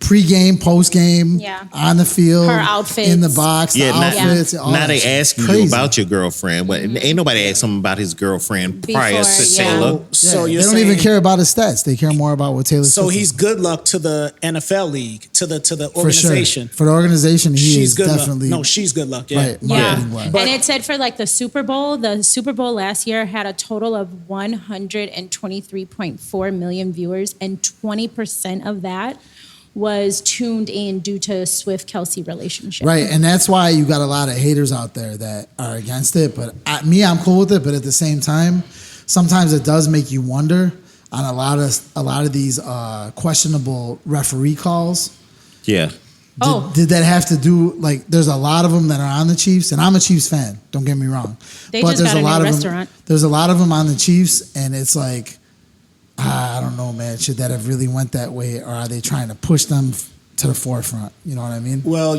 pre-game, post-game, on the field, her outfits, in the box, the outfits. Now they ask you about your girlfriend, but ain't nobody asked him about his girlfriend prior to Taylor. So they don't even care about his stats; they care more about what Taylor. So he's good luck to the NFL league, to the organization. For the organization, she's good definitely. Luck. No, she's good luck. Yeah, right. And it said for like the Super Bowl last year had a total of 123.4 million viewers, and 20% of that was tuned in due to Swift-Kelce relationship. Right, and that's why you got a lot of haters out there that are against it. But I'm cool with it. But at the same time, sometimes it does make you wonder on a lot of these questionable referee calls. Yeah. Did that have to do, like, there's a lot of them that are on the Chiefs, and I'm a Chiefs fan, don't get me wrong. But just got a new restaurant. There's a lot of them on the Chiefs, and it's like, I don't know, man. Should that have really went that way, or are they trying to push them to the forefront? You know what I mean? Well,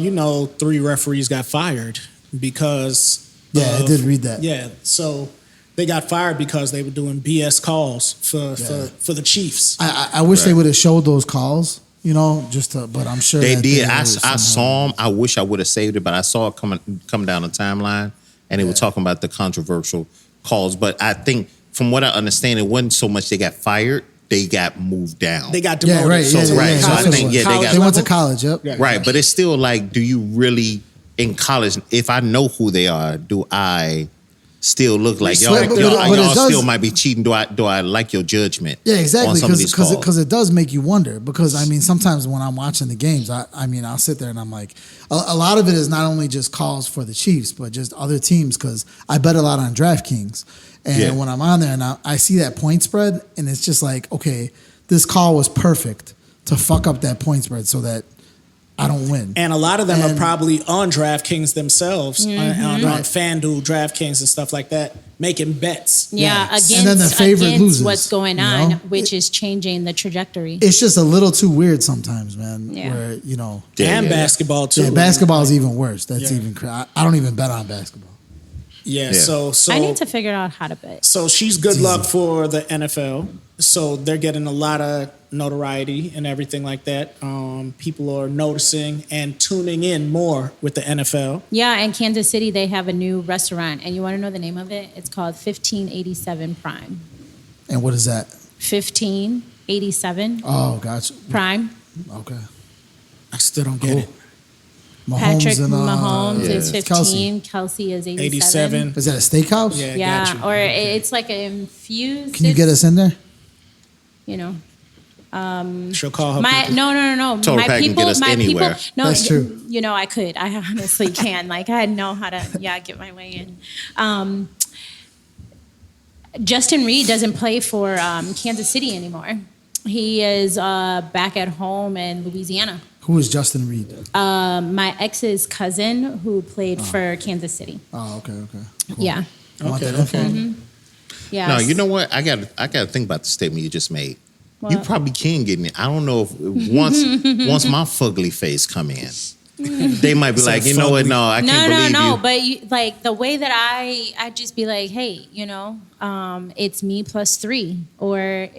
3 referees got fired because... I did read that. Yeah, so they got fired because they were doing BS calls for the Chiefs. I wish they would have showed those calls, but I'm sure they did. I saw them. I wish I would have saved it, but I saw it come down the timeline, and they were talking about the controversial calls. But I think, from what I understand, it wasn't so much they got fired; they got moved down. They got demoted. So I think they went to college. Yep. Yeah. Right, but it's still like, do you really in college? If I know who they are, do I still look like y'all still might be cheating? Do I like your judgment? Yeah, exactly. On some of these calls? Because it does make you wonder. Because sometimes when I'm watching the games, I'll sit there and I'm like, a lot of it is not only just calls for the Chiefs, but just other teams. Because I bet a lot on DraftKings. And when I'm on there and I see that point spread, and it's just like, okay, this call was perfect to fuck up that point spread so that I don't win. And a lot of them are probably on DraftKings themselves, on FanDuel, DraftKings, and stuff like that, making bets. Yeah, against, and then the favorite loses, what's going on, which is changing the trajectory. It's just a little too weird sometimes, man. Yeah. Where, and basketball, too. Yeah, basketball is even worse. That's even crazy. I don't even bet on basketball. Yeah, so I need to figure out how to bet. So she's good luck for the NFL. So they're getting a lot of notoriety and everything like that. People are noticing and tuning in more with the NFL. Yeah, in Kansas City, they have a new restaurant. And you want to know the name of it? It's called 1587 Prime. And what is that? 1587. Oh, gotcha. Prime. Okay. I still don't get it. Patrick Mahomes is 15. Kelce is 87. Is that a steakhouse? Yeah, got you. Or it's like an infused. Can you get us in there? She'll call her. No. Total my Pack people, can get us my anywhere. people. No, that's true. I could. I honestly can. Like I know how to. Get my way in. Justin Reed doesn't play for Kansas City anymore. He is back at home in Louisiana. Who is Justin Reed? My ex's cousin who played for Kansas City. Oh, okay. Cool. Yeah. Okay. Mm-hmm. Yeah. No, you know what? I got to think about the statement you just made. What? You probably can get in it. I don't know if once my fugly face come in, they might be like, you know what? No, I can't believe you. No. But like the way that I just be like, hey, it's me plus 3, or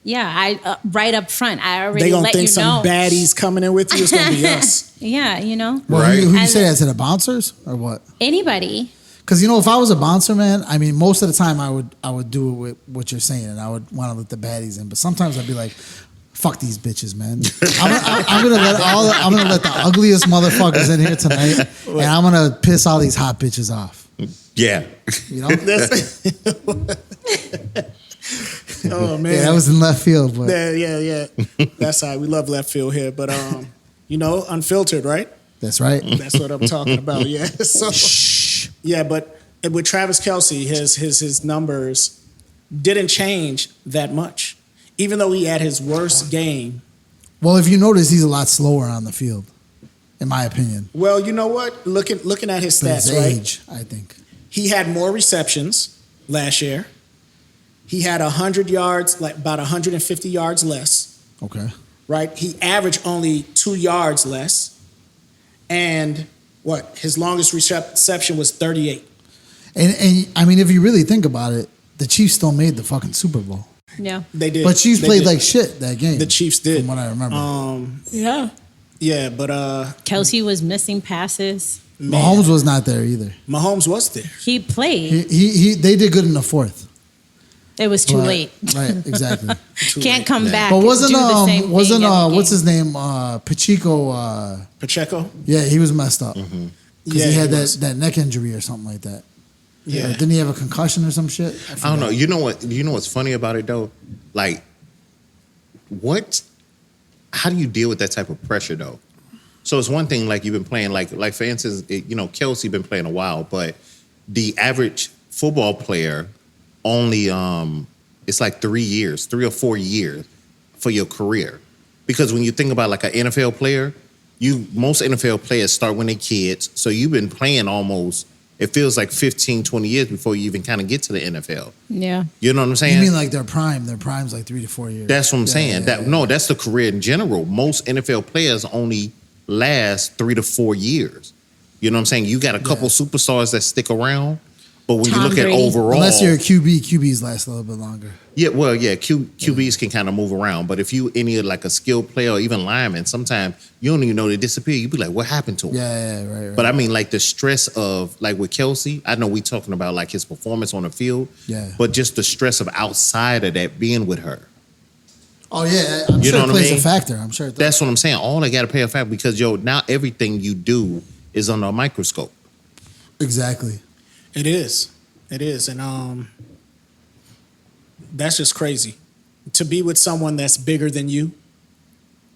I right up front. I already they gonna let think you know. some baddies coming in with you. It's gonna be us. Yeah, Well, Right. Who you say that to the bouncers or what? Anybody. Because if I was a bouncer, man, most of the time I would do it with what you're saying, and I would want to let the baddies in. But sometimes I'd be like, "Fuck these bitches, man! I'm gonna let the ugliest motherfuckers in here tonight, and I'm gonna piss all these hot bitches off." Yeah. Oh man, Yeah, that was in left field, but yeah. That's how we love left field here. But unfiltered, right? that's right. That's what I'm talking about. Yeah. So yeah, but with Travis Kelce, his numbers didn't change that much, even though he had his worst game. Well, if you notice, he's a lot slower on the field, in my opinion. Well, you know what? Looking at his But stats, his right? age, I think. He had more receptions last year. He had 100 yards, like about 150 yards less. Okay. Right? He averaged only 2 yards less. And his longest reception was 38. And I mean, if you really think about it, the Chiefs still made the fucking Super Bowl. Yeah. They did. But Chiefs They played did. like shit that game. The Chiefs did. From what I remember. Yeah. Yeah, but Kelce was missing passes. Mahomes was not there either. Mahomes was there. He played. They did good in the fourth. It was too But- late. Right, exactly. Can't come back. But and wasn't do the same thing every what's game. his name? Pacheco. Pacheco? Yeah, he was messed up. Mm-hmm. Because Yeah, he had he was. that neck injury or something like that. Yeah. Didn't he have a concussion or some shit? I don't know. You know what? You know what's funny about it though? Like, how do you deal with that type of pressure though? So it's one thing like you've been playing, like for instance, Kelce been playing a while, but the average football player only it's like 3 or 4 years for your career. Because when you think about like an NFL player, most NFL players start when they're kids. So you've been playing almost, it feels like 15, 20 years before you even kind of get to the NFL. Yeah. You know what I'm saying? You mean like their prime? Their prime's like 3 to 4 years. That's what I'm Yeah, saying. yeah, yeah. That's the career in general. Most NFL players only last 3 to 4 years. You know what I'm saying? You got a couple superstars that stick around, but when Tom you look Brady. at overall, Unless you're a QB, QBs last a little bit longer. QBs can kind of move around. But if you any like a skilled player or even lineman, sometimes you don't even know they disappear. You be like, what happened to him? Yeah, right. But I mean, like the stress of like with Kelce, I know we talking about like his performance on the field. Yeah. But just the stress of outside of that being with her. Oh yeah, I'm You sure know it what I plays mean? a factor. I'm sure it does. That's what I'm saying. All they got to pay a fact because now everything you do is under a microscope. Exactly. It is. And that's just crazy. To be with someone that's bigger than you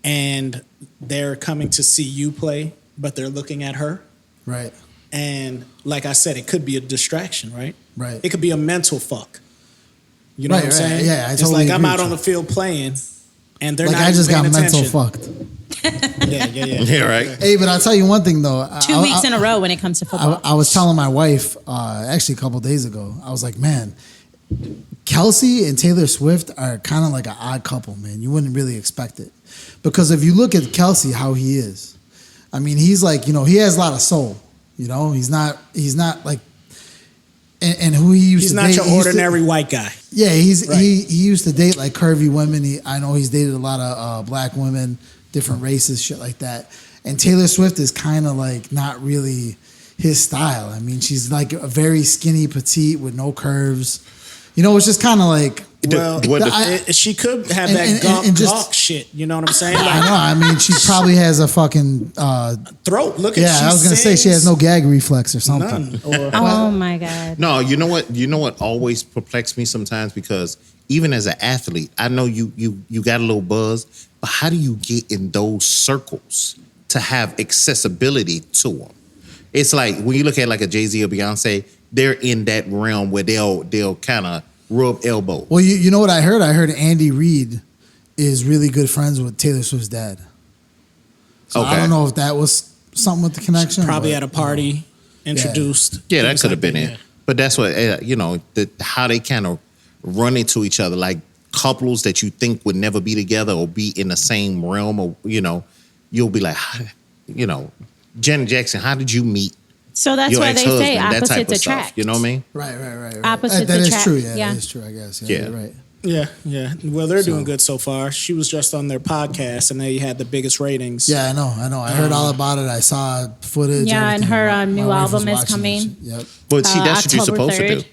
and they're coming to see you play, but they're looking at her. Right. And like I said, it could be a distraction, right? Right. It could be a mental fuck. You know Right, what I'm right. saying? Yeah, I it's totally like I'm agree out with on you. the field playing and they're Like not I just even got paying mental attention. fucked. Yeah. Yeah, right. Hey, but I'll tell you one thing though. 2 weeks in a row when it comes to football. I was telling my wife actually a couple days ago. I was like, man, Kelce and Taylor Swift are kind of like an odd couple, man. You wouldn't really expect it because if you look at Kelce, how he is, I mean, he's like, he has a lot of soul. He's not like, and who he used He's to not date. your ordinary white guy. Yeah, Right. he used to date like curvy women. I know he's dated a lot of black women, different races, shit like that. And Taylor Swift is kind of like not really his style. I mean, she's like a very skinny, petite with no curves. It's just kind of like. Well, she could have that gawk shit. You know what I'm saying? I know. I mean, she probably has a fucking throat. Look at. Yeah, I was gonna say she has no gag reflex or something. Oh my God. No, you know what always perplexes me sometimes because even as an athlete, I know you got a little buzz, but how do you get in those circles to have accessibility to them? It's like when you look at like a Jay-Z or Beyonce, they're in that realm where they'll kind of rub elbows. Well, you know what I heard? I heard Andy Reid is really good friends with Taylor Swift's dad. So Okay. I don't know if that was something with the connection. Probably but, at a party, introduced. Yeah, that Things could have like been that, it. But that's what how they kind of run into each other, like couples that you think would never be together or be in the same realm, or you'll be like, Janet Jackson, how did you meet So that's your why they say ex-husband? That type opposites of stuff. attract. You know what I mean? Right. Opposites That is attract. true. Yeah. That is true. I guess. Yeah. You're right. Yeah. Well, they're doing good so far. She was just on their podcast, and they had the biggest ratings. Yeah, I know. I heard all about it. I saw footage. Yeah, and everything. her My new wife was album is watching coming. it. Yep. But see, that's what you're October supposed to 3rd. do.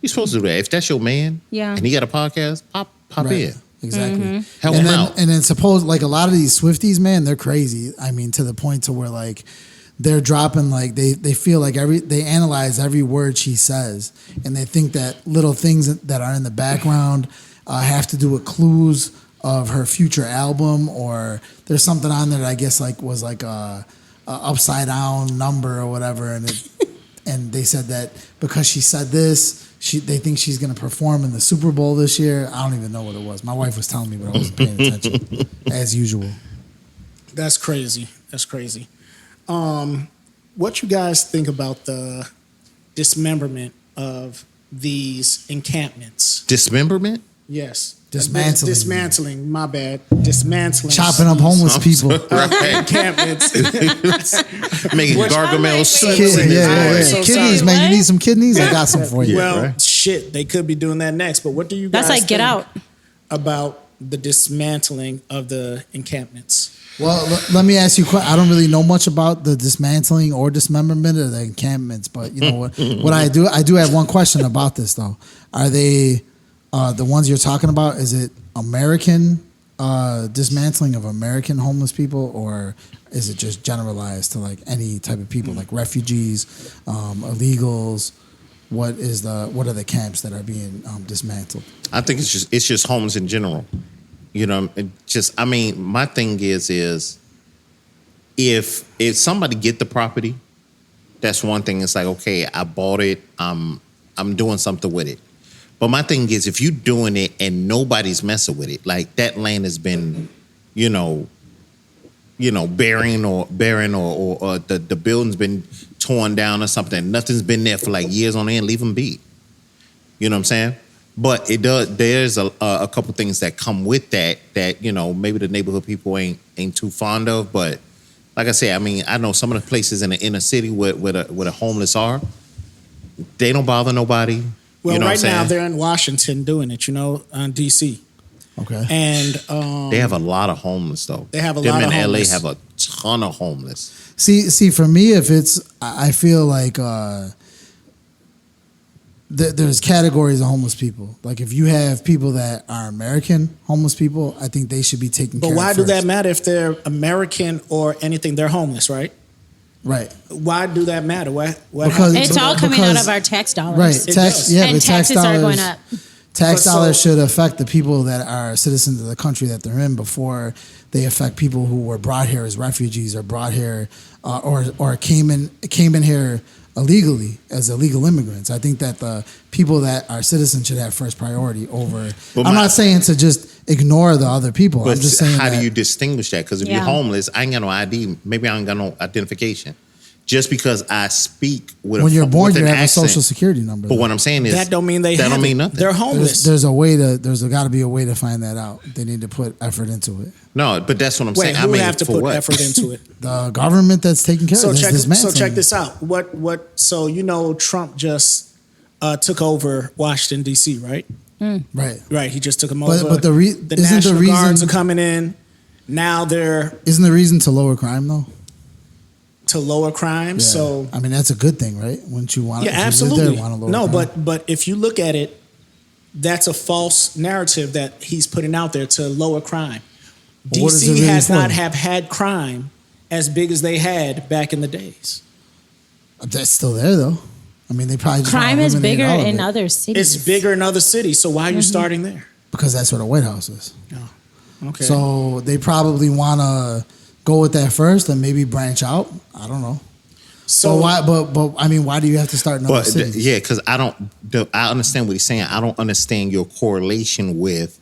You're supposed to do that. If that's your man, Yeah. and he got a podcast, pop Right. in. Exactly. Help and him then out. and then suppose like a lot of these Swifties, man, they're crazy. I mean, to the point to where like they're dropping like they feel like they analyze every word she says, and they think that little things that are in the background have to do with clues of her future album, or there's something on there that I guess like was like a upside down number or whatever, and they said that because she said this, they think she's going to perform in the Super Bowl this year. I don't even know what it was. My wife was telling me, but I wasn't paying attention as usual. That's crazy. That's crazy. What you guys think about the dismemberment of these encampments? Dismemberment? Yes. Dismantling. My bad. Dismantling. Chopping up homeless people. Encampments. Making Gargamel soup. So Kidneys, sorry. man. You need some kidneys? I got some for you. Well, right? shit, they could be doing that next. But what do you guys That's like Get think Out. about the dismantling of the encampments? Well, let me ask you. I don't really know much about the dismantling or dismemberment of the encampments, but you know what? What I do have one question about this though. Are they the ones you're talking about? Is it American dismantling of American homeless people, or is it just generalized to like any type of people, like refugees, illegals? What are the camps that are being dismantled? I think it's just homeless in general. You know, my thing is if somebody get the property, that's one thing. It's like, okay, I bought it. I'm doing something with it. But my thing is, if you're doing it and nobody's messing with it, like that land has been, barren or the building's been torn down or something. Nothing's been there for like years on end. Leave them be. You know what I'm saying? But it does. There's a couple things that come with that maybe the neighborhood people ain't too fond of. But like I say, I mean, I know some of the places in the inner city where the homeless are. They don't bother nobody. Well, you know right now they're in Washington doing it. D.C. Okay. And they have a lot of homeless though. They have a Them lot of in homeless. LA have a ton of homeless. See, for me, I feel like there's categories of homeless people. Like if you have people that are American homeless people, I think they should be taken care of. But why do first. that matter if they're American or anything? They're homeless, right? Right. Why do that matter? What Because- happens? It's all coming out of our tax dollars. Right. It Tax. does. Yeah, And but tax taxes dollars are going up. Tax But dollars so- should affect the people that are citizens of the country that they're in before they affect people who were brought here as refugees or brought here or came in here illegally as illegal immigrants. I think that the people that are citizens should have first priority over. I'm not saying to just ignore the other people. But I'm just saying how that, do you distinguish that? Because if you're Yeah. homeless, I ain't got no ID. Maybe I ain't got no identification. Just because I speak with when you're born, with you an have accent. a social security number. But though. what I'm saying is That don't mean that don't mean nothing. They're homeless. There's got to be a way to find that out. They need to put effort into it. No, but that's what I'm Wait, saying. who I mean, have to for put what? effort into it? The government that's taking care of this. So check this out. So Trump just took over Washington D.C. right? Right. Right. He just took them But- over. but the isn't the National reason- Guards are coming in. Now they're Isn't the reason to lower crime though? to lower crime. Yeah. So I mean, that's a good thing, right? Wouldn't you want? yeah, if you live absolutely. there, want to lower No, crime? but if you look at it, that's a false narrative that he's putting out there to lower crime. Well, what is it DC really has for? not have had crime as big as they had back in the days. That's still there though. I mean, they probably just Crime wanna is eliminate bigger all of in it other cities. It's bigger in other cities. So why are you starting there? because that's where the White House is. Oh, okay. So they probably want to go with that first and maybe branch out. I don't know. So But why? But I mean, why do you have to start in other But cities? yeah, because I understand what he's saying. I don't understand your correlation with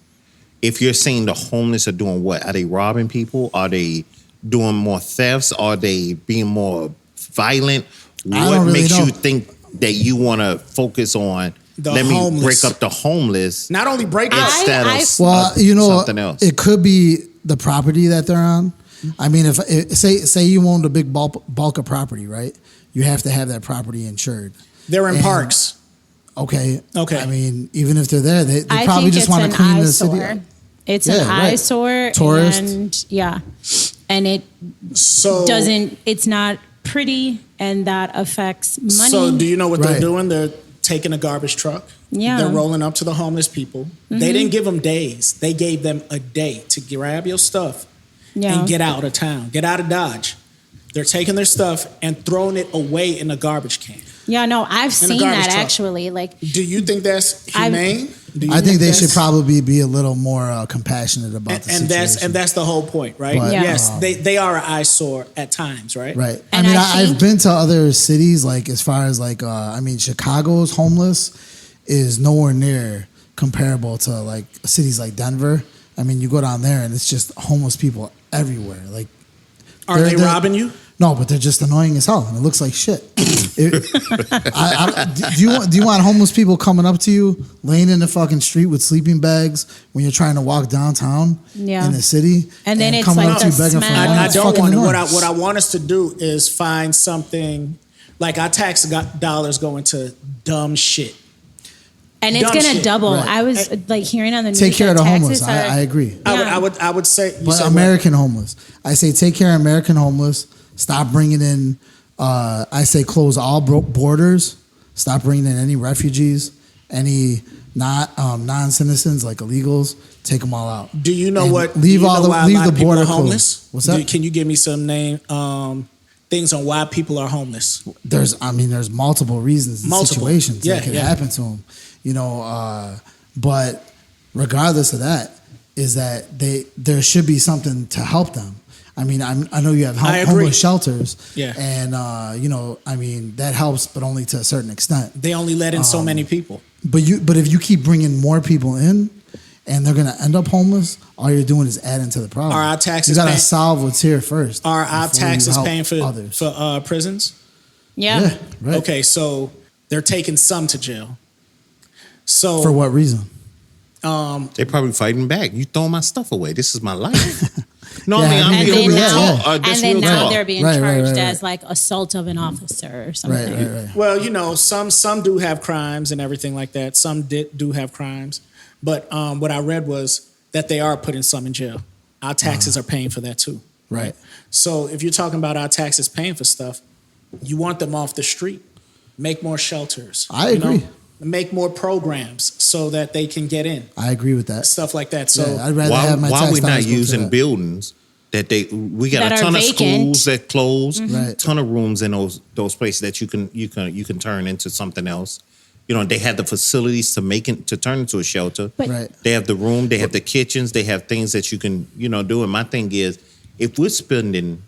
if you're saying the homeless are doing what? Are they robbing people? Are they doing more thefts? Are they being more violent? I What don't really makes know. you think that you want to focus on? The Let me homeless. break up the homeless not only break I- instead I- of Well, you know, something else. it could be the property that they're on. I mean, if say you owned a big bulk of property, right? You have to have that property insured. they're in And- parks. Okay. Okay. I mean, even if they're there, they I probably think just it's want an to clean the city eyesore. up. It's Yeah, an right. eyesore, Tourist. and yeah, and it So doesn't. It's not pretty, and that affects money. So do you know what Right. they're doing? They're taking a garbage truck. Yeah. They're rolling up to the homeless people. They didn't give them days. They gave them a day to grab your stuff Yeah. and get out of town, get out of Dodge. They're taking their stuff and throwing it away in a garbage can. Yeah, no, I've seen garbage that truck. actually. Like, Do you think that's humane? I think they should probably be a little more compassionate about the situation. And that's the whole point, right? But, yes, they are an eyesore at times, right? Right. And I mean, I I've think- been to other cities, like as far as like, I mean, Chicago's homeless is nowhere near comparable to like cities like Denver. I mean, you go down there and it's just homeless people everywhere. Like, Are they robbing you? No, but they're just annoying as hell, and it looks like shit. Do you want homeless people coming up to you, laying in the fucking street with sleeping bags when you're trying to walk downtown in the city, and then it's coming like up to you the begging for smell. money? I It's don't fucking want annoying. what I want us to do is find something like our tax dollars go into dumb shit. and it's Dumb gonna shit. double. Right. I was like hearing on the news. Take care of that the homeless. taxes are- I agree. Yeah. I would say, you But said what? American homeless. I say take care of American homeless. Stop bringing in. I say close all borders. Stop bringing in any refugees, any non-citizens like illegals. Take them all out. Do you know And what? leave do you all know the- why leave a lot the of people border are closed. homeless? What's that? Can you give me some things on why people are homeless? There's multiple reasons and Multiple. situations Yeah, that could yeah. happen to them. But regardless of that, is that there should be something to help them. I mean, I know you have I agree. homeless shelters, Yeah. and I mean that helps, but only to a certain extent. They only let in so many people. But if you keep bringing more people in, and they're gonna end up homeless, all you're doing is adding to the problem. Are our taxes You gotta paying- solve what's here first. Are our before you taxes help paying for others? prisons? Yeah. Yeah, right. Okay, so they're taking some to jail. So For what reason? They probably fighting back. You throwing my stuff away. This is my life. No, Yeah, I mean, I'm And being then real now, talk. That's and then real now talk. they're being Right, charged right. as like assault of an officer or something. Right. Well, some do have crimes and everything like that. Some do have crimes, but what I read was that they are putting some in jail. Our taxes are paying for that too. Right. So if you're talking about our taxes paying for stuff, you want them off the street. Make more shelters. I agree. Make more programs so that they can get in. I agree with that. Stuff like that. So Yeah, I'd rather have my Why tax we not dollars go to using that. buildings that we got That a are ton of vacant. schools that close, Right. ton of rooms in those places that you can turn into something else. They have the facilities to turn into a shelter. But- Right. They have the room, they have the kitchens, they have things that you can do. And my thing is, if we're spending,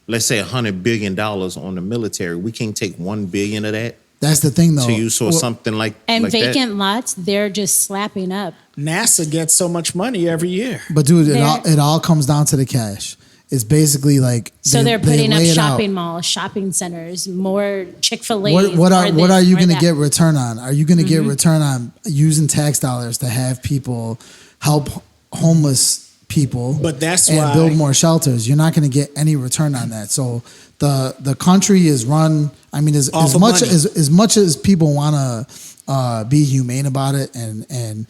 let's say $100 billion on the military, we can't take $1 billion of that That's the thing, though. to use or something like And like vacant that. lots, they're just slapping up. NASA gets so much money every year. But dude, They're- it all comes down to the cash. It's basically like So they're putting up lay it out. shopping malls, shopping centers, more Chick-fil-A. What are you going to get return on? Are you going to get return on using tax dollars to have people help homeless people? But that's and why- build more shelters. You're not going to get any return on that. So the country is run. I mean, as Off of much money. as much as people want to be humane about it and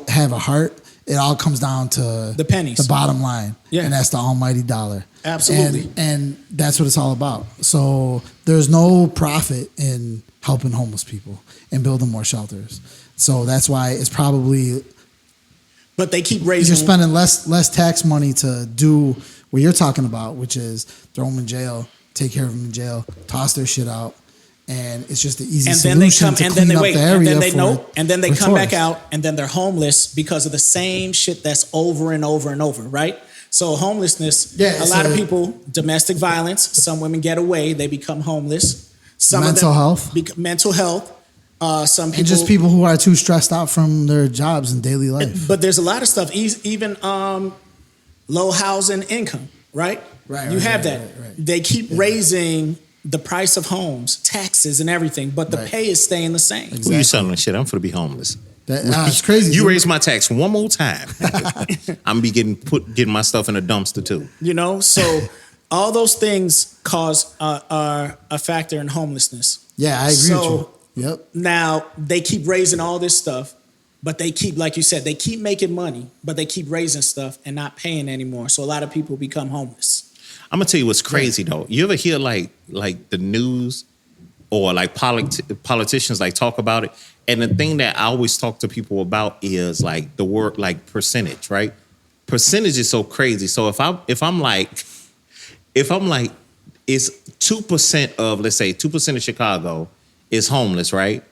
have a heart, it all comes down to The pennies. the bottom line, Yeah. and that's the almighty dollar. Absolutely. And that's what it's all about. So there's no profit in helping homeless people and building more shelters. So that's why it's probably But they keep raising. you're spending less tax money to do what you're talking about, which is throw them in jail, take care of them in jail, toss their shit out, and it's just the easy and then they solution come to and clean then they up wait the and area then they for, know and then they for come back tourists. out and then they're homeless because of the same shit that's over and over and over, right? So homelessness, Yeah, a lot of so- people, domestic violence, some women get away, they become homeless. Some Mental of them, health. mental health. Some people And just people who are too stressed out from their jobs and daily life. But there's a lot of stuff, even low housing income, right? Right, You right, have right, that. right, right. They keep raising the price of homes, taxes, and everything, but the Right. pay is staying the same. Who you selling the shit? I'm for to be homeless. It's crazy. You dude. raise my tax one more time, I'm be getting my stuff in a dumpster too. So all those things are a factor in homelessness. Yeah, I agree So- with you. Yep. Now they keep raising all this stuff, but they keep, like you said, they keep making money, but they keep raising stuff and not paying anymore. So a lot of people become homeless. I'm gonna tell you what's crazy though. You ever hear like the news or like politicians like talk about it? And the thing that I always talk to people about is like the word like percentage, right? Percentage is so crazy. So if I'm like it's 2% of, let's say 2% of Chicago is homeless, right?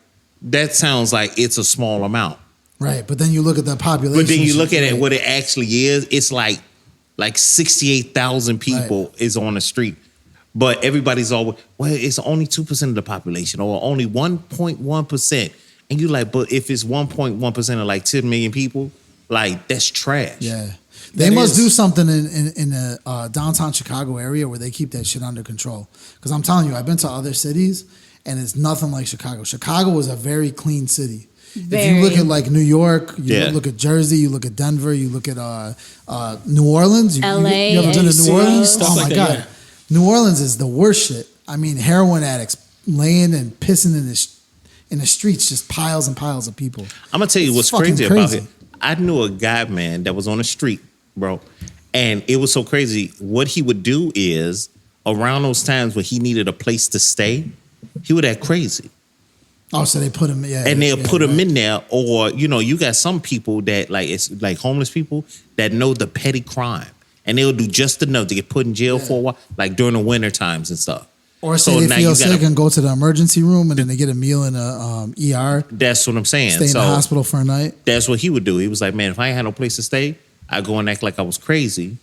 That sounds like it's a small amount. Right, but then you look at the population. But then you look at it, what it actually is, it's like 68,000 people is on the street. But everybody's always, well, it's only 2% of the population or only 1.1%. And you like, but if it's 1.1% of like 10 million people, like that's trash. Yeah. They must do something in the downtown Chicago area where they keep that shit under control. Because I'm telling you, I've been to other cities and it's nothing like Chicago. Chicago is a very clean city. If you look at like New York, you look at Jersey, you look at Denver, you look at New Orleans. LA, you ever been to New Orleans? Oh my God. Yeah. New Orleans is the worst shit. I mean, heroin addicts laying and pissing in the streets, just piles and piles of people. I'm going to tell you what's crazy about it. I knew a guy, man, that was on the street, bro. And it was so crazy. What he would do is around those times when he needed a place to stay, he would act crazy. Oh, so they put him, and they'll put him in there, or you got some people that it's like homeless people that know the petty crime, and they'll do just enough to get put in jail for a while, like during the winter times and stuff. Or say they feel sick and go to the emergency room, and then they get a meal in a ER. That's what I'm saying. Stay in the hospital for a night. That's what he would do. He was like, man, if I ain't had no place to stay, I'd go and act like I was crazy,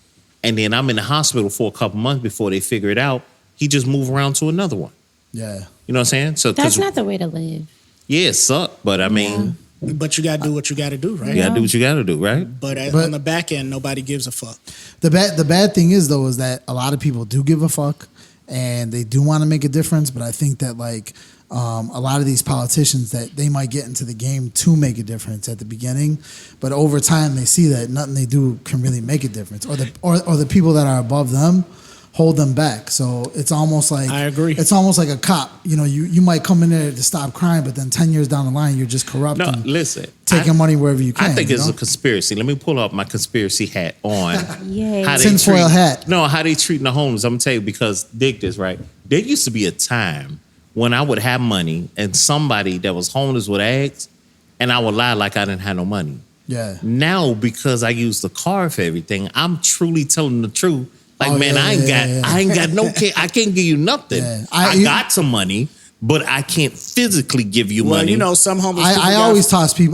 and then I'm in the hospital for a couple months before they figure it out. He just move around to another one. Yeah. You know what I'm saying? So that's not the way to live. Yeah, it sucked, but I mean... But you got to do what you got to do, right? You got to do what you got to do, right? But on the back end, nobody gives a fuck. The bad thing is, though, is that a lot of people do give a fuck, and they do want to make a difference, but I think that, like, a lot of these politicians, that they might get into the game to make a difference at the beginning, but over time they see that nothing they do can really make a difference, or the people that are above them hold them back. So it's almost like, I agree. It's almost like a cop. You might come in there to stop crime, but then 10 years down the line, you're just corrupt. No, and listen, taking money wherever you can. I think it's a conspiracy. Let me pull up my conspiracy hat on. Yay. Tinfoil hat. No, how they treating the homeless. I'm gonna tell you, because dig this, right? There used to be a time when I would have money and somebody that was homeless would ask, and I would lie like I didn't have no money. Yeah. Now, because I use the car for everything, I'm truly telling the truth. Like, I ain't got no kid. I can't give you nothing. Yeah. I got some money, but I can't physically give you money. Some homeless people.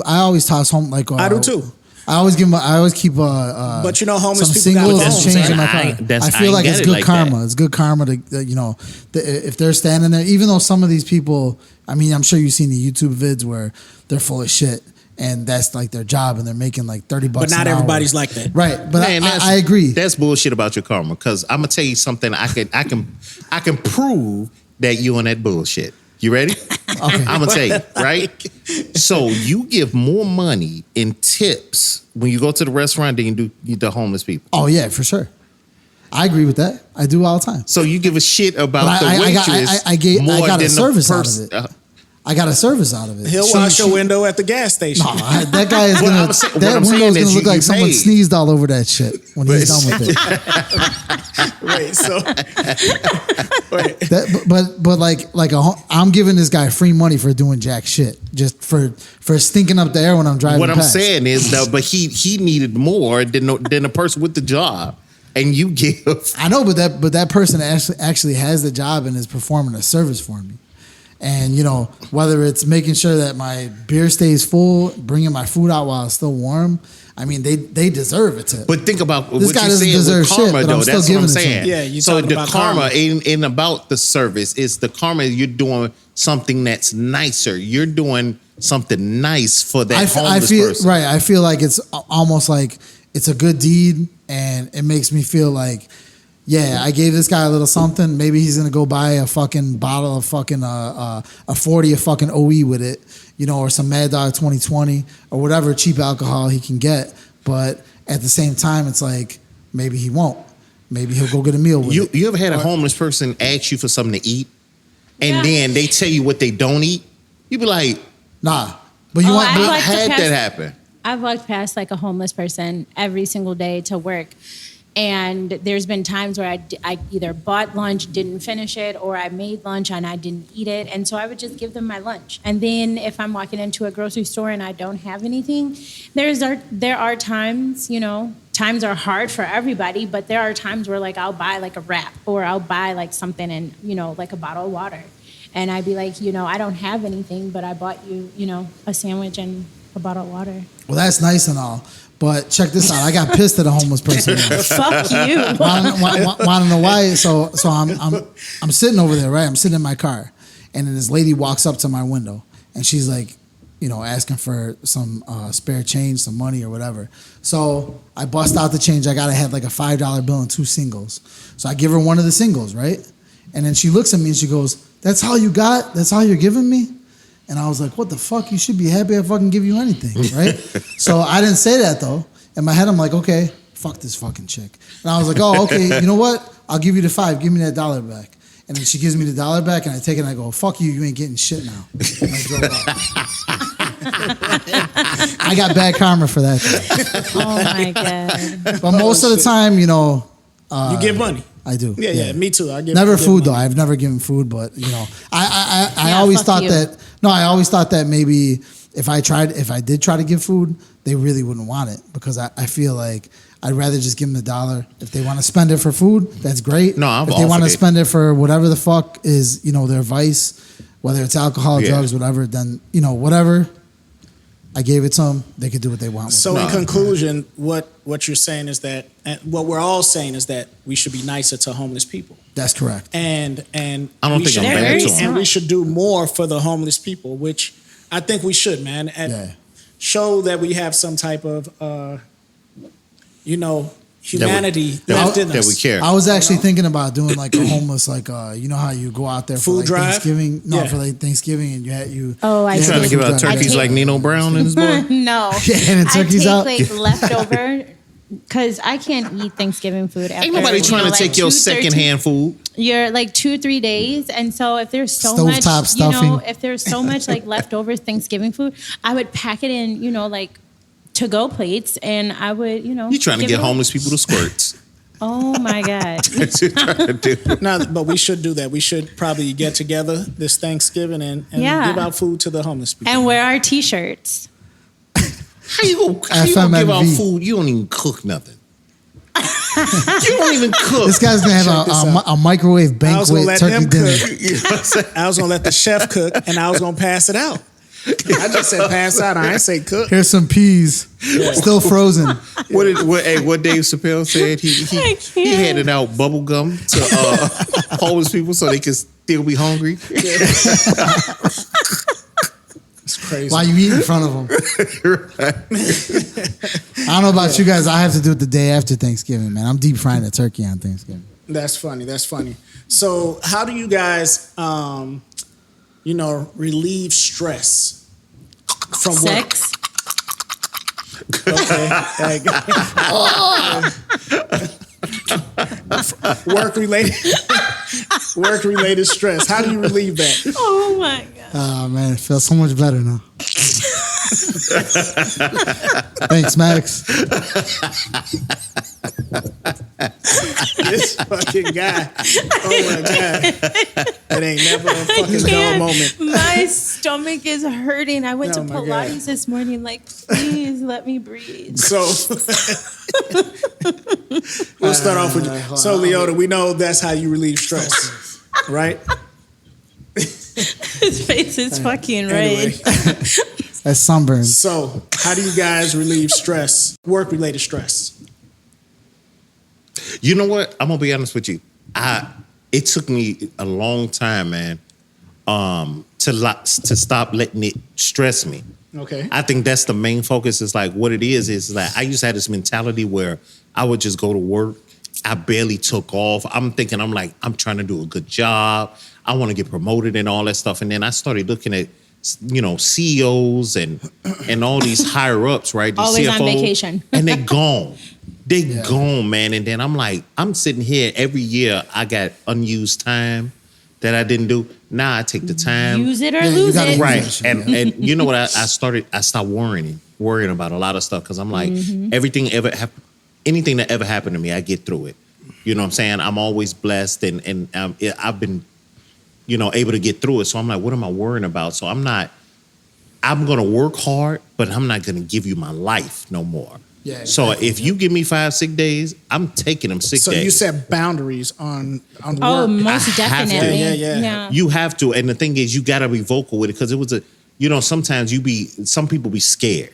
I always toss home like I do too. I always keep but homeless some people singles got and change in my car. I feel like it's good karma. It's good karma to if they're standing there, even though some of these people, I mean, I'm sure you've seen the YouTube vids where they're full of shit. And that's like their job, and they're making like $30. But not everybody's like that, right? But man, I agree. That's bullshit about your karma. Because I'm gonna tell you something. I can prove that you on that bullshit. You ready? Okay. I'm gonna tell you, right? So you give more money in tips when you go to the restaurant than you do the homeless people. Oh yeah, for sure. I agree with that. I do all the time. So you give a shit about the waitress. I got a service out of it. I got a service out of it. He'll wash your window at the gas station. No, that guy is gonna. That window's gonna look like someone sneezed all over that shit when he's done with it. I'm giving this guy free money for doing jack shit, just for stinking up the air when I'm driving. What I'm saying is that, but he needed more than the person with the job. And you give. I know, but that person actually has the job and is performing a service for me. And, whether it's making sure that my beer stays full, bringing my food out while it's still warm, I mean, they deserve it. But think about this what guy you doesn't said deserve with karma, shit, though. That's what I'm saying. Yeah, you so talking the about karma ain't about the service. It's the karma. You're doing something that's nicer. You're doing something nice for that homeless person. Right. I feel like it's almost like it's a good deed, and it makes me feel like, yeah, I gave this guy a little something. Maybe he's gonna go buy a fucking bottle of fucking a 40 of fucking OE with it, or some Mad Dog 2020 or whatever cheap alcohol he can get. But at the same time, it's like maybe he won't. Maybe he'll go get a meal with it. You ever had a homeless person ask you for something to eat, and then they tell you what they don't eat? You be like, nah. But you want? I've had that happen. I've walked past like a homeless person every single day to work. And there's been times where I either bought lunch, didn't finish it, or I made lunch and I didn't eat it. And so I would just give them my lunch. And then if I'm walking into a grocery store and I don't have anything, there are times, times are hard for everybody, but there are times where like I'll buy like a wrap or I'll buy like something and, you know, like a bottle of water. And I'd be like, you know, I don't have anything, but I bought you, you know, a sandwich and a bottle of water. Well, that's nice and all. But check this out. I got pissed at a homeless person. Fuck you. Want to know why? So I'm sitting over there, right? I'm sitting in my car, and then this lady walks up to my window, and she's like, you know, asking for some spare change, some money or whatever. So I bust out the change. I had like a $5 bill and 2 singles. So I give her one of the singles, right? And then she looks at me and she goes, "That's all you got? That's all you're giving me?" And I was like, what the fuck? You should be happy I fucking give you anything, right? So I didn't say that, though. In my head, I'm like, okay, fuck this fucking chick. And I was like, oh, okay, you know what? I'll give you the $5. Give me that $1 back. And then she gives me the $1 back, and I take it and I go, fuck you, you ain't getting shit now. And I drove off. I got bad karma for that. Oh, my God. But most of the time, you know. You give money. I do. Yeah, me too. I give never food money. though. I've never given food, but you know, I Yeah, always fuck thought you. that. No, I always thought that maybe if I did try to give food, they really wouldn't want it because I feel like I'd rather just give them the $1. If they want to spend it for food, that's great. No, I've if they want to offered it. spend it for whatever the fuck is, you know, their vice, whether it's alcohol, Yeah. drugs, whatever, then you know, whatever. I gave it to them. They could do what they want with it. So in conclusion, what you're saying is that, and what we're all saying is that we should be nicer to homeless people. That's correct. And I don't we think should, I'm bad and, to we, them. and we should do more for the homeless people, which I think we should, man. And Yeah. show that we have some type of, you know, humanity that left we, in that us. we care. I was actually thinking about doing like a homeless, like you know how you go out there for Food like drive? Thanksgiving? No, Yeah. for like Thanksgiving, and you. Oh, I you see. Trying to give out food drive. turkeys take- like Nino Brown and his boy. No. Yeah, and the turkey's I out. take like leftover because I can't eat Thanksgiving food after. Ain't nobody trying to like, take your 2, 13 secondhand food. You're like 2-3 days, and so if there's so Stovetop much, you know, stuffing. if there's so much like leftover Thanksgiving food, I would pack it in, you know, like to-go plates, and I would, you know. You trying to give get it away. homeless people to squirts. Oh my God. That's what you're trying to do. No, but we should do that. We should probably get together this Thanksgiving and Yeah. give out food to the homeless people. And wear our T-shirts. How you gonna give out FMMV. food? You don't even cook nothing. You don't even cook. This guy's gonna Check have this a microwave I was gonna banquet let turkey them dinner. cook. You know what I'm saying? I was gonna let the chef cook, and I was gonna pass it out. I just said pass out. I ain't say cook. Here's some peas, still frozen. What Dave Chappelle said? He can't. handed out bubble gum to homeless people so they could still be hungry. It's crazy. While you eat in front of them. I don't know about you guys. I have to do it the day after Thanksgiving, man. I'm deep frying a turkey on Thanksgiving. That's funny. That's funny. So, how do you guys, you know, relieve stress from work? Sex. Okay. Work related stress. How do you relieve that? Oh my God. Oh man, it feels so much better now. Thanks, Max. This fucking guy. Oh my God. It ain't never a fucking dull can't. moment. My stomach is hurting. I went Oh to my God. Pilates this morning, like, please let me breathe. So we'll start off with you. So Leota, we know that's how you relieve stress, right? His face is fucking Anyway. red. That's sunburn. So how do you guys relieve stress, work related stress? You know what? I'm gonna be honest with you. It took me a long time, man, to stop letting it stress me. Okay. I think that's the main focus. Is like what it is like I used to have this mentality where I would just go to work. I barely took off. I'm thinking I'm trying to do a good job. I want to get promoted and all that stuff. And then I started looking at, you know, CEOs and all these higher ups, right? These Always on CFOs, vacation. and they're gone. They gone, man. And then I'm like, I'm sitting here every year. I got unused time that I didn't do. Now I take the time. Use it or Yeah, you lose gotta it. use Right. Yeah. And you know what? I stopped worrying about a lot of stuff because I'm like, anything that ever happened to me, I get through it. You know what I'm saying? I'm always blessed and I've been, you know, able to get through it. So I'm like, what am I worrying about? So I'm going to work hard, but I'm not going to give you my life no more. Yeah. So Exactly. if you give me 5 sick days, I'm taking them sick So days. you set boundaries on work. Oh, most I have to. definitely. Yeah. You have to, and the thing is, you got to be vocal with it because it was sometimes some people be scared.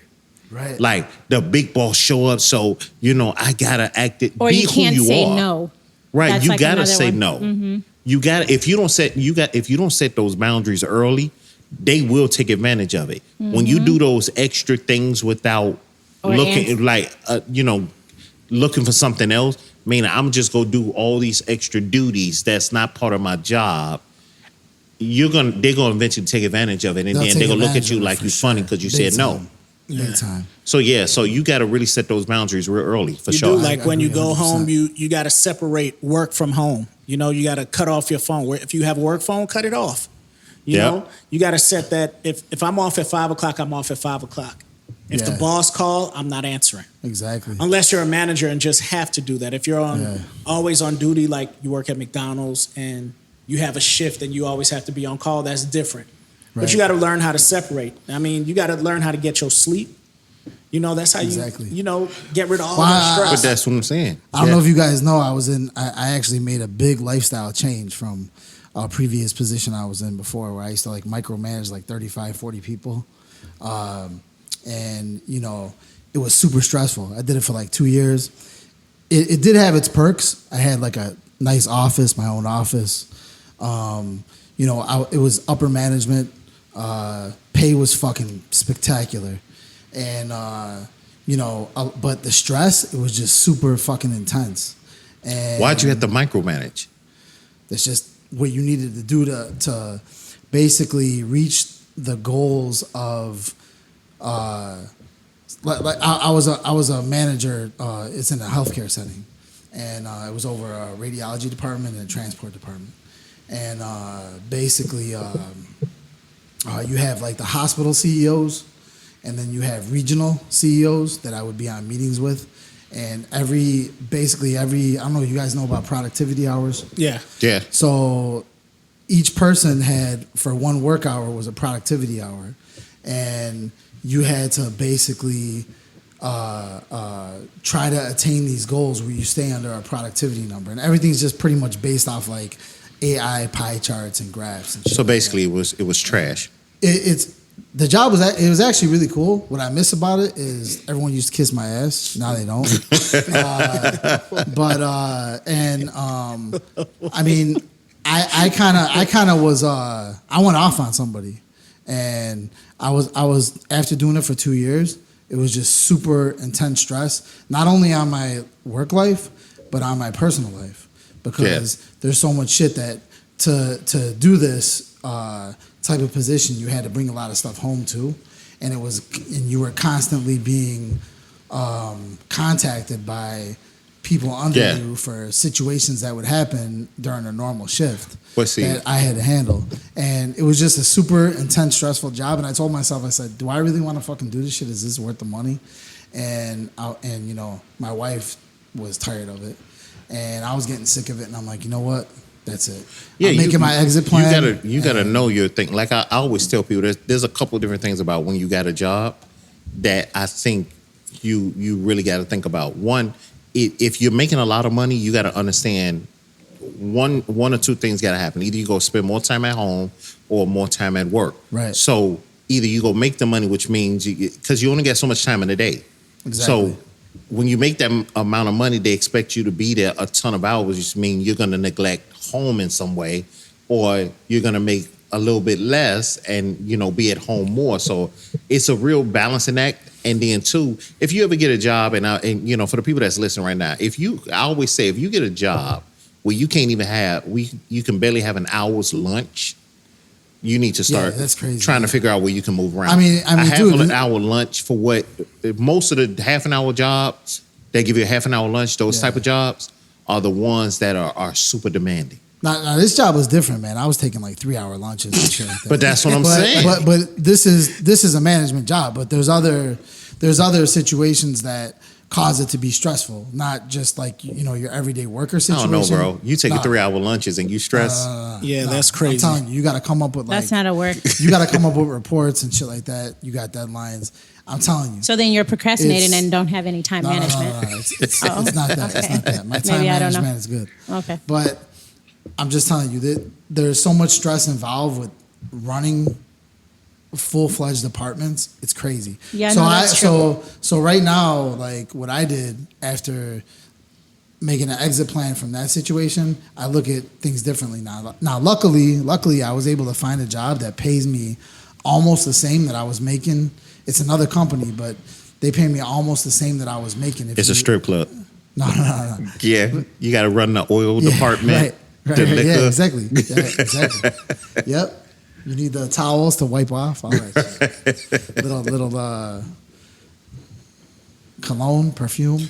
Right. Like the big boss show up, so I gotta act it. Or be you can't who you say are. no. Right, That's you like gotta another say one. no. Mm-hmm. You got if you don't set those boundaries early, they will take advantage of it. When you do those extra things without Or looking looking for something else, meaning I'm just gonna do all these extra duties that's not part of my job. They're gonna eventually take advantage of it, and then they're gonna look at you like you funny because you said no. Big time. So you got to really set those boundaries real early for You sure. do, like when you agree go 100%. home, you got to separate work from home. You got to cut off your phone. If you have a work phone, cut it off. You Yep. know, you got to set that. If I'm off at 5 o'clock, I'm off at 5 o'clock. If the Yeah. boss call, I'm not answering. Exactly. Unless you're a manager and just have to do that. If you're always on duty, like you work at McDonald's and you have a shift and you always have to be on call, that's different. But Right. you got to learn how to separate. I mean, you got to learn how to get your sleep. That's how Exactly. you get rid of all Well, that stress. But that's what I'm saying. I don't know if you guys know, I actually made a big lifestyle change from a previous position I was in before, where I used to like micromanage like 35, 40 people. And it was super stressful. I did it for like 2 years. It did have its perks. I had like a nice office, my own office. It was upper management. Pay was fucking spectacular. And, but the stress, it was just super fucking intense. And Why'd you have to micromanage? that's just what you needed to do to basically reach the goals of, I was a manager. It's in a healthcare setting, and it was over a radiology department and a transport department. And basically, you have like the hospital CEOs, and then you have regional CEOs that I would be on meetings with. And every I don't know if you guys know about productivity hours. Yeah. Yeah. So each person had, for one work hour, was a productivity hour. And you had to basically try to attain these goals where you stay under a productivity number. And everything's just pretty much based off like AI pie charts and graphs and shit. So basically, it was trash. The job was actually really cool. What I miss about it is everyone used to kiss my ass. Now they don't. I mean, I kind of was. I went off on somebody, and I was after doing it for 2 years. It was just super intense stress, not only on my work life, but on my personal life, because there's so much shit that to do this type of position, you had to bring a lot of stuff home too, and you were constantly being contacted by people under you for situations that would happen during a normal shift that I had to handle. And it was just a super intense, stressful job. And I told myself, I said, do I really want to fucking do this shit? Is this worth the money? And my wife was tired of it, and I was getting sick of it. And I'm like, you know what? That's it. Yeah, I'm making my exit plan. You gotta know your thing. Like I always tell people, there's a couple of different things about when you got a job that I think you really got to think about. One, if you're making a lot of money, you got to understand one or two things got to happen. Either you go spend more time at home or more time at work. Right. So either you go make the money, which means because you only got so much time in a day. Exactly. So when you make that amount of money, they expect you to be there a ton of hours, which means you're going to neglect home in some way, or you're going to make a little bit less and, be at home more. So it's a real balancing act. And then two, if you ever get a job, and for the people that's listening right now, I always say, if you get a job where you can't even you can barely have an hour's lunch, you need to start that's crazy, trying to figure out where you can move around. I mean, a half dude, an hour lunch for what? Most of the half an hour jobs, they give you a half an hour lunch. Those type of jobs are the ones that are super demanding. Now, this job was different, man. I was taking like 3-hour lunches and shit like that. But that's what I'm saying. But this is a management job. But there's other situations that cause it to be stressful, not just like, your everyday worker I situation. don't know, bro. You taking 3-hour lunches and you stress. That's crazy. I'm telling you, you got to come up with That's not a work. you got to come up with reports and shit like that. You got deadlines. I'm telling you. So then you're procrastinating and don't have any time management. No. It's not that. Okay. It's not that. My time Maybe I don't know. management is good. Okay. But I'm just telling you that there's so much stress involved with running full-fledged departments. It's crazy. Yeah, no, that's true. So right now, like what I did after making an exit plan from that situation, I look at things differently now. Now, luckily, I was able to find a job that pays me almost the same that I was making. It's another company, but they pay me almost the same that I was making. It's a strip club. No. Yeah, you got to run the oil department. Right. Yeah, exactly. Yep. You need the towels to wipe off. All right. little cologne, perfume.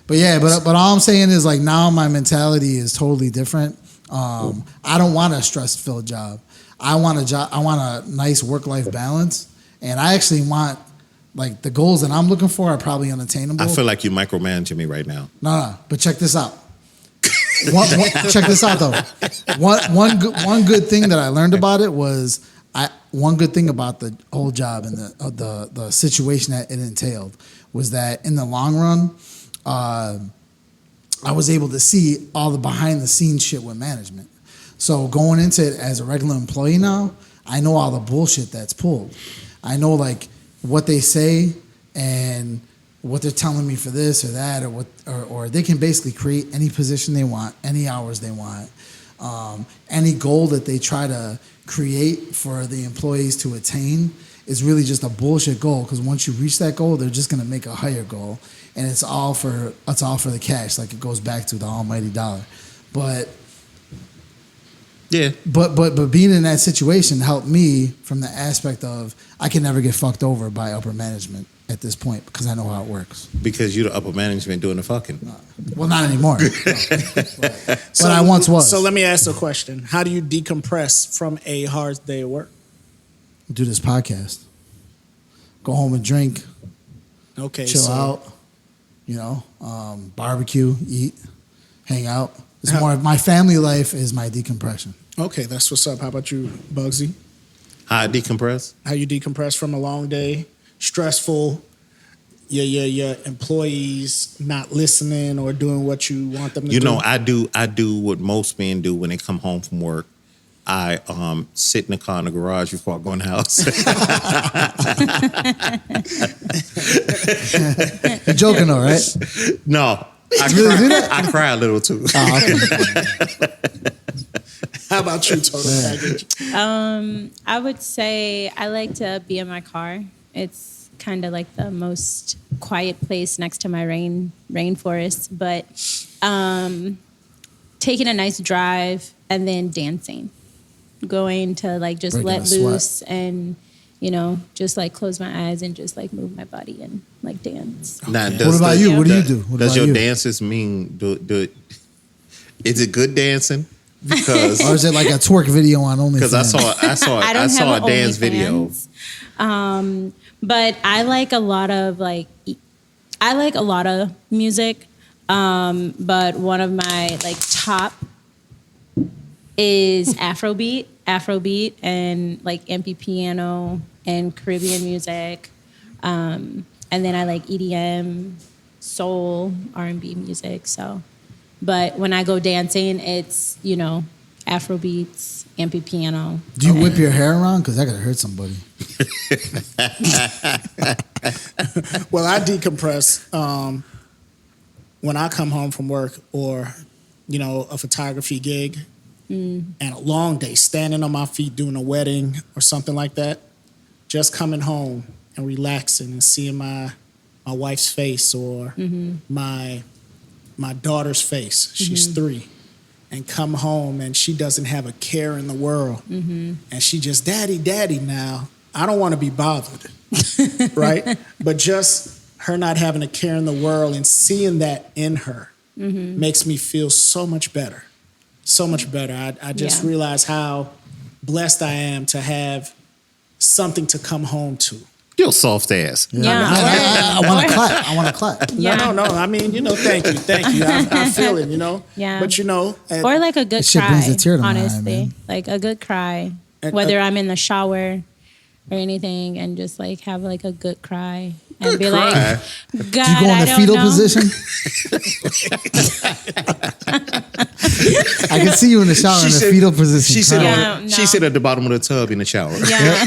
But all I'm saying is like now my mentality is totally different. I don't want a stress-filled job. I want a nice work-life balance, and I actually want like the goals that I'm looking for are probably unattainable. I feel like you're micromanaging me right now. No, but check this out. Check this out though. One good thing that I learned about it was one good thing about the whole job and the situation that it entailed was that in the long run, I was able to see all the behind the scenes shit with management. So going into it as a regular employee now, I know all the bullshit that's pulled. I know like what they say and what they're telling me for this or that, or they can basically create any position they want, any hours they want, any goal that they try to create for the employees to attain is really just a bullshit goal. Because once you reach that goal, they're just going to make a higher goal, and it's all for the cash. Like it goes back to the almighty dollar, but. Yeah. But being in that situation helped me from the aspect of I can never get fucked over by upper management at this point because I know how it works. Because you're the upper management doing the fucking. Well, not anymore. But I once was. So let me ask a question. How do you decompress from a hard day of work? Do this podcast. Go home and drink. Okay. Chill out. Barbecue, eat, hang out. It's more my family life is my decompression. Okay, that's what's up. How about you, Bugsy? How I decompress? How you decompress from a long day, stressful, your employees not listening or doing what you want them to do? I do what most men do when they come home from work. I sit in the car in the garage before I go in the house. You're joking though, right? No. I cry a little too. Oh, okay. How about you, Total Package? I would say I like to be in my car. It's kind of like the most quiet place next to my rainforest. But taking a nice drive and then dancing, going to like just Breaking let loose and just like close my eyes and just like move my body and like dance. Now, What about you? What do you do? Does your dances mean is it good dancing? Because or is it like a twerk video on OnlyFans? Because I saw a dance video. But I like a lot of music. But one of my like top is Afrobeat and like MP piano and Caribbean music. And then I like EDM, soul, R&B music. So, but when I go dancing, it's, Afrobeats, MP piano. Do you whip your hair around? Because that could hurt somebody. Well, I decompress when I come home from work or, a photography gig and a long day, standing on my feet doing a wedding or something like that. Just coming home and relaxing and seeing my wife's face or my daughter's face. She's 3. And come home and she doesn't have a care in the world. And she just, daddy now. I don't want to be bothered, right? But just her not having a care in the world and seeing that in her makes me feel so much better. So much better. I just realize how blessed I am to have something to come home to. Your soft ass. Yeah. I want to clap. I want to clap. Yeah. No. I mean, thank you. I feel it, Yeah. But Or like a good This shit cry, brings a tear to my eye, honestly. man. Like a good cry. And- Whether I'm in the shower or anything, and just like have like a good cry. And be cry? like, God, Do you go in I the don't fetal know. position? I can see you in the shower in the fetal position. She sit, crying. Yeah, on, no. she sit at the bottom of the tub in the shower. Yeah.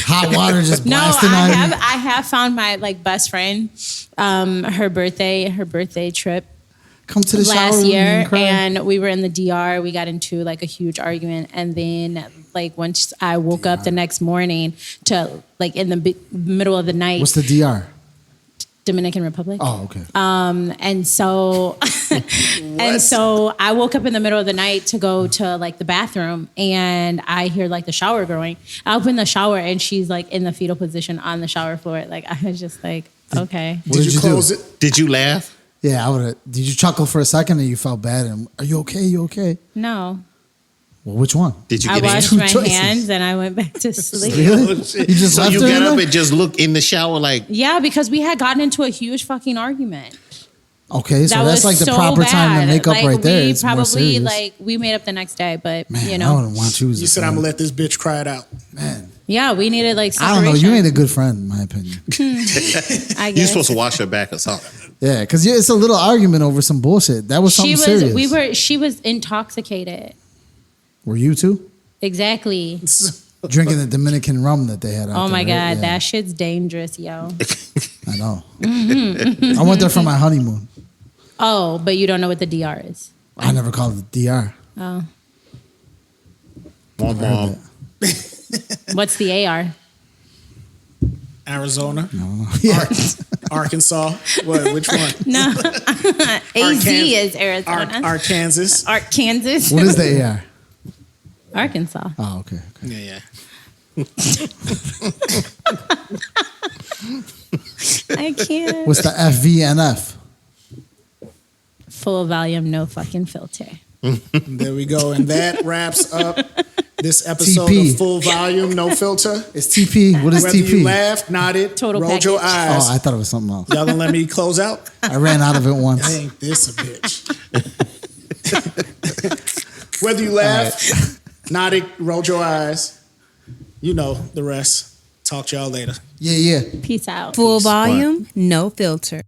Hot water just No, blasting on you. I have found my like best friend, her birthday trip Come to the shower last with me year, and cry. and we were in the DR. We got into like a huge argument, and then like once I woke up the next morning to like in the middle of the night, What's the DR? Dominican Republic. Oh, okay. And so I woke up in the middle of the night to go to like the bathroom, and I hear like the shower going. I open the shower, and she's like in the fetal position on the shower floor. Like I was just like, okay. What did you close do? it? Did you laugh? Yeah, I would have. Did you chuckle for a second and you felt bad? And are you okay? You okay? No. Well, which one? Did you I get in? washed Two my choices. hands and I went back to sleep. Really? You just So left you her get in up there? and just look in the shower like, Yeah, because we had gotten into a huge fucking argument. Okay, so That that's was like the so proper time to bad. make up Like, right there. We It's more probably serious. like we made up the next day, but Man, you I know, wouldn't want you as You a said I'm friend. gonna let this bitch cry it out. Man, yeah, we needed like I separation. don't know. You ain't a good friend, in my opinion. I you're guess. supposed to wash her back or something. Yeah, because it's a little argument over some bullshit. That was something serious. She was intoxicated. Were you too? Exactly. Drinking the Dominican rum that they had out Oh there, my right? God, Yeah, that shit's dangerous, yo. I know. I went there for my honeymoon. Oh, but you don't know what the DR is. I never called it DR. Oh. Mom, mom. What's the AR? Arizona, Yeah. Arkansas. What? Which one? No. AZ is Arizona. Arkansas. Kansas. What is the AR? Arkansas. Oh, okay. Yeah. I can't. What's the FVNF? Full volume, no fucking filter. There we go, and that wraps up this episode TP. of Full Volume, No Filter. It's TP. What is Whether TP? you laughed, nodded, Total rolled your package. eyes. Oh, I thought it was something else. Y'all gonna let me close out? I ran out of it once. Ain't this a bitch? Whether you laughed, nodded, rolled your eyes, you know the rest. Talk to y'all later. Yeah. Peace out. Full volume, no filter.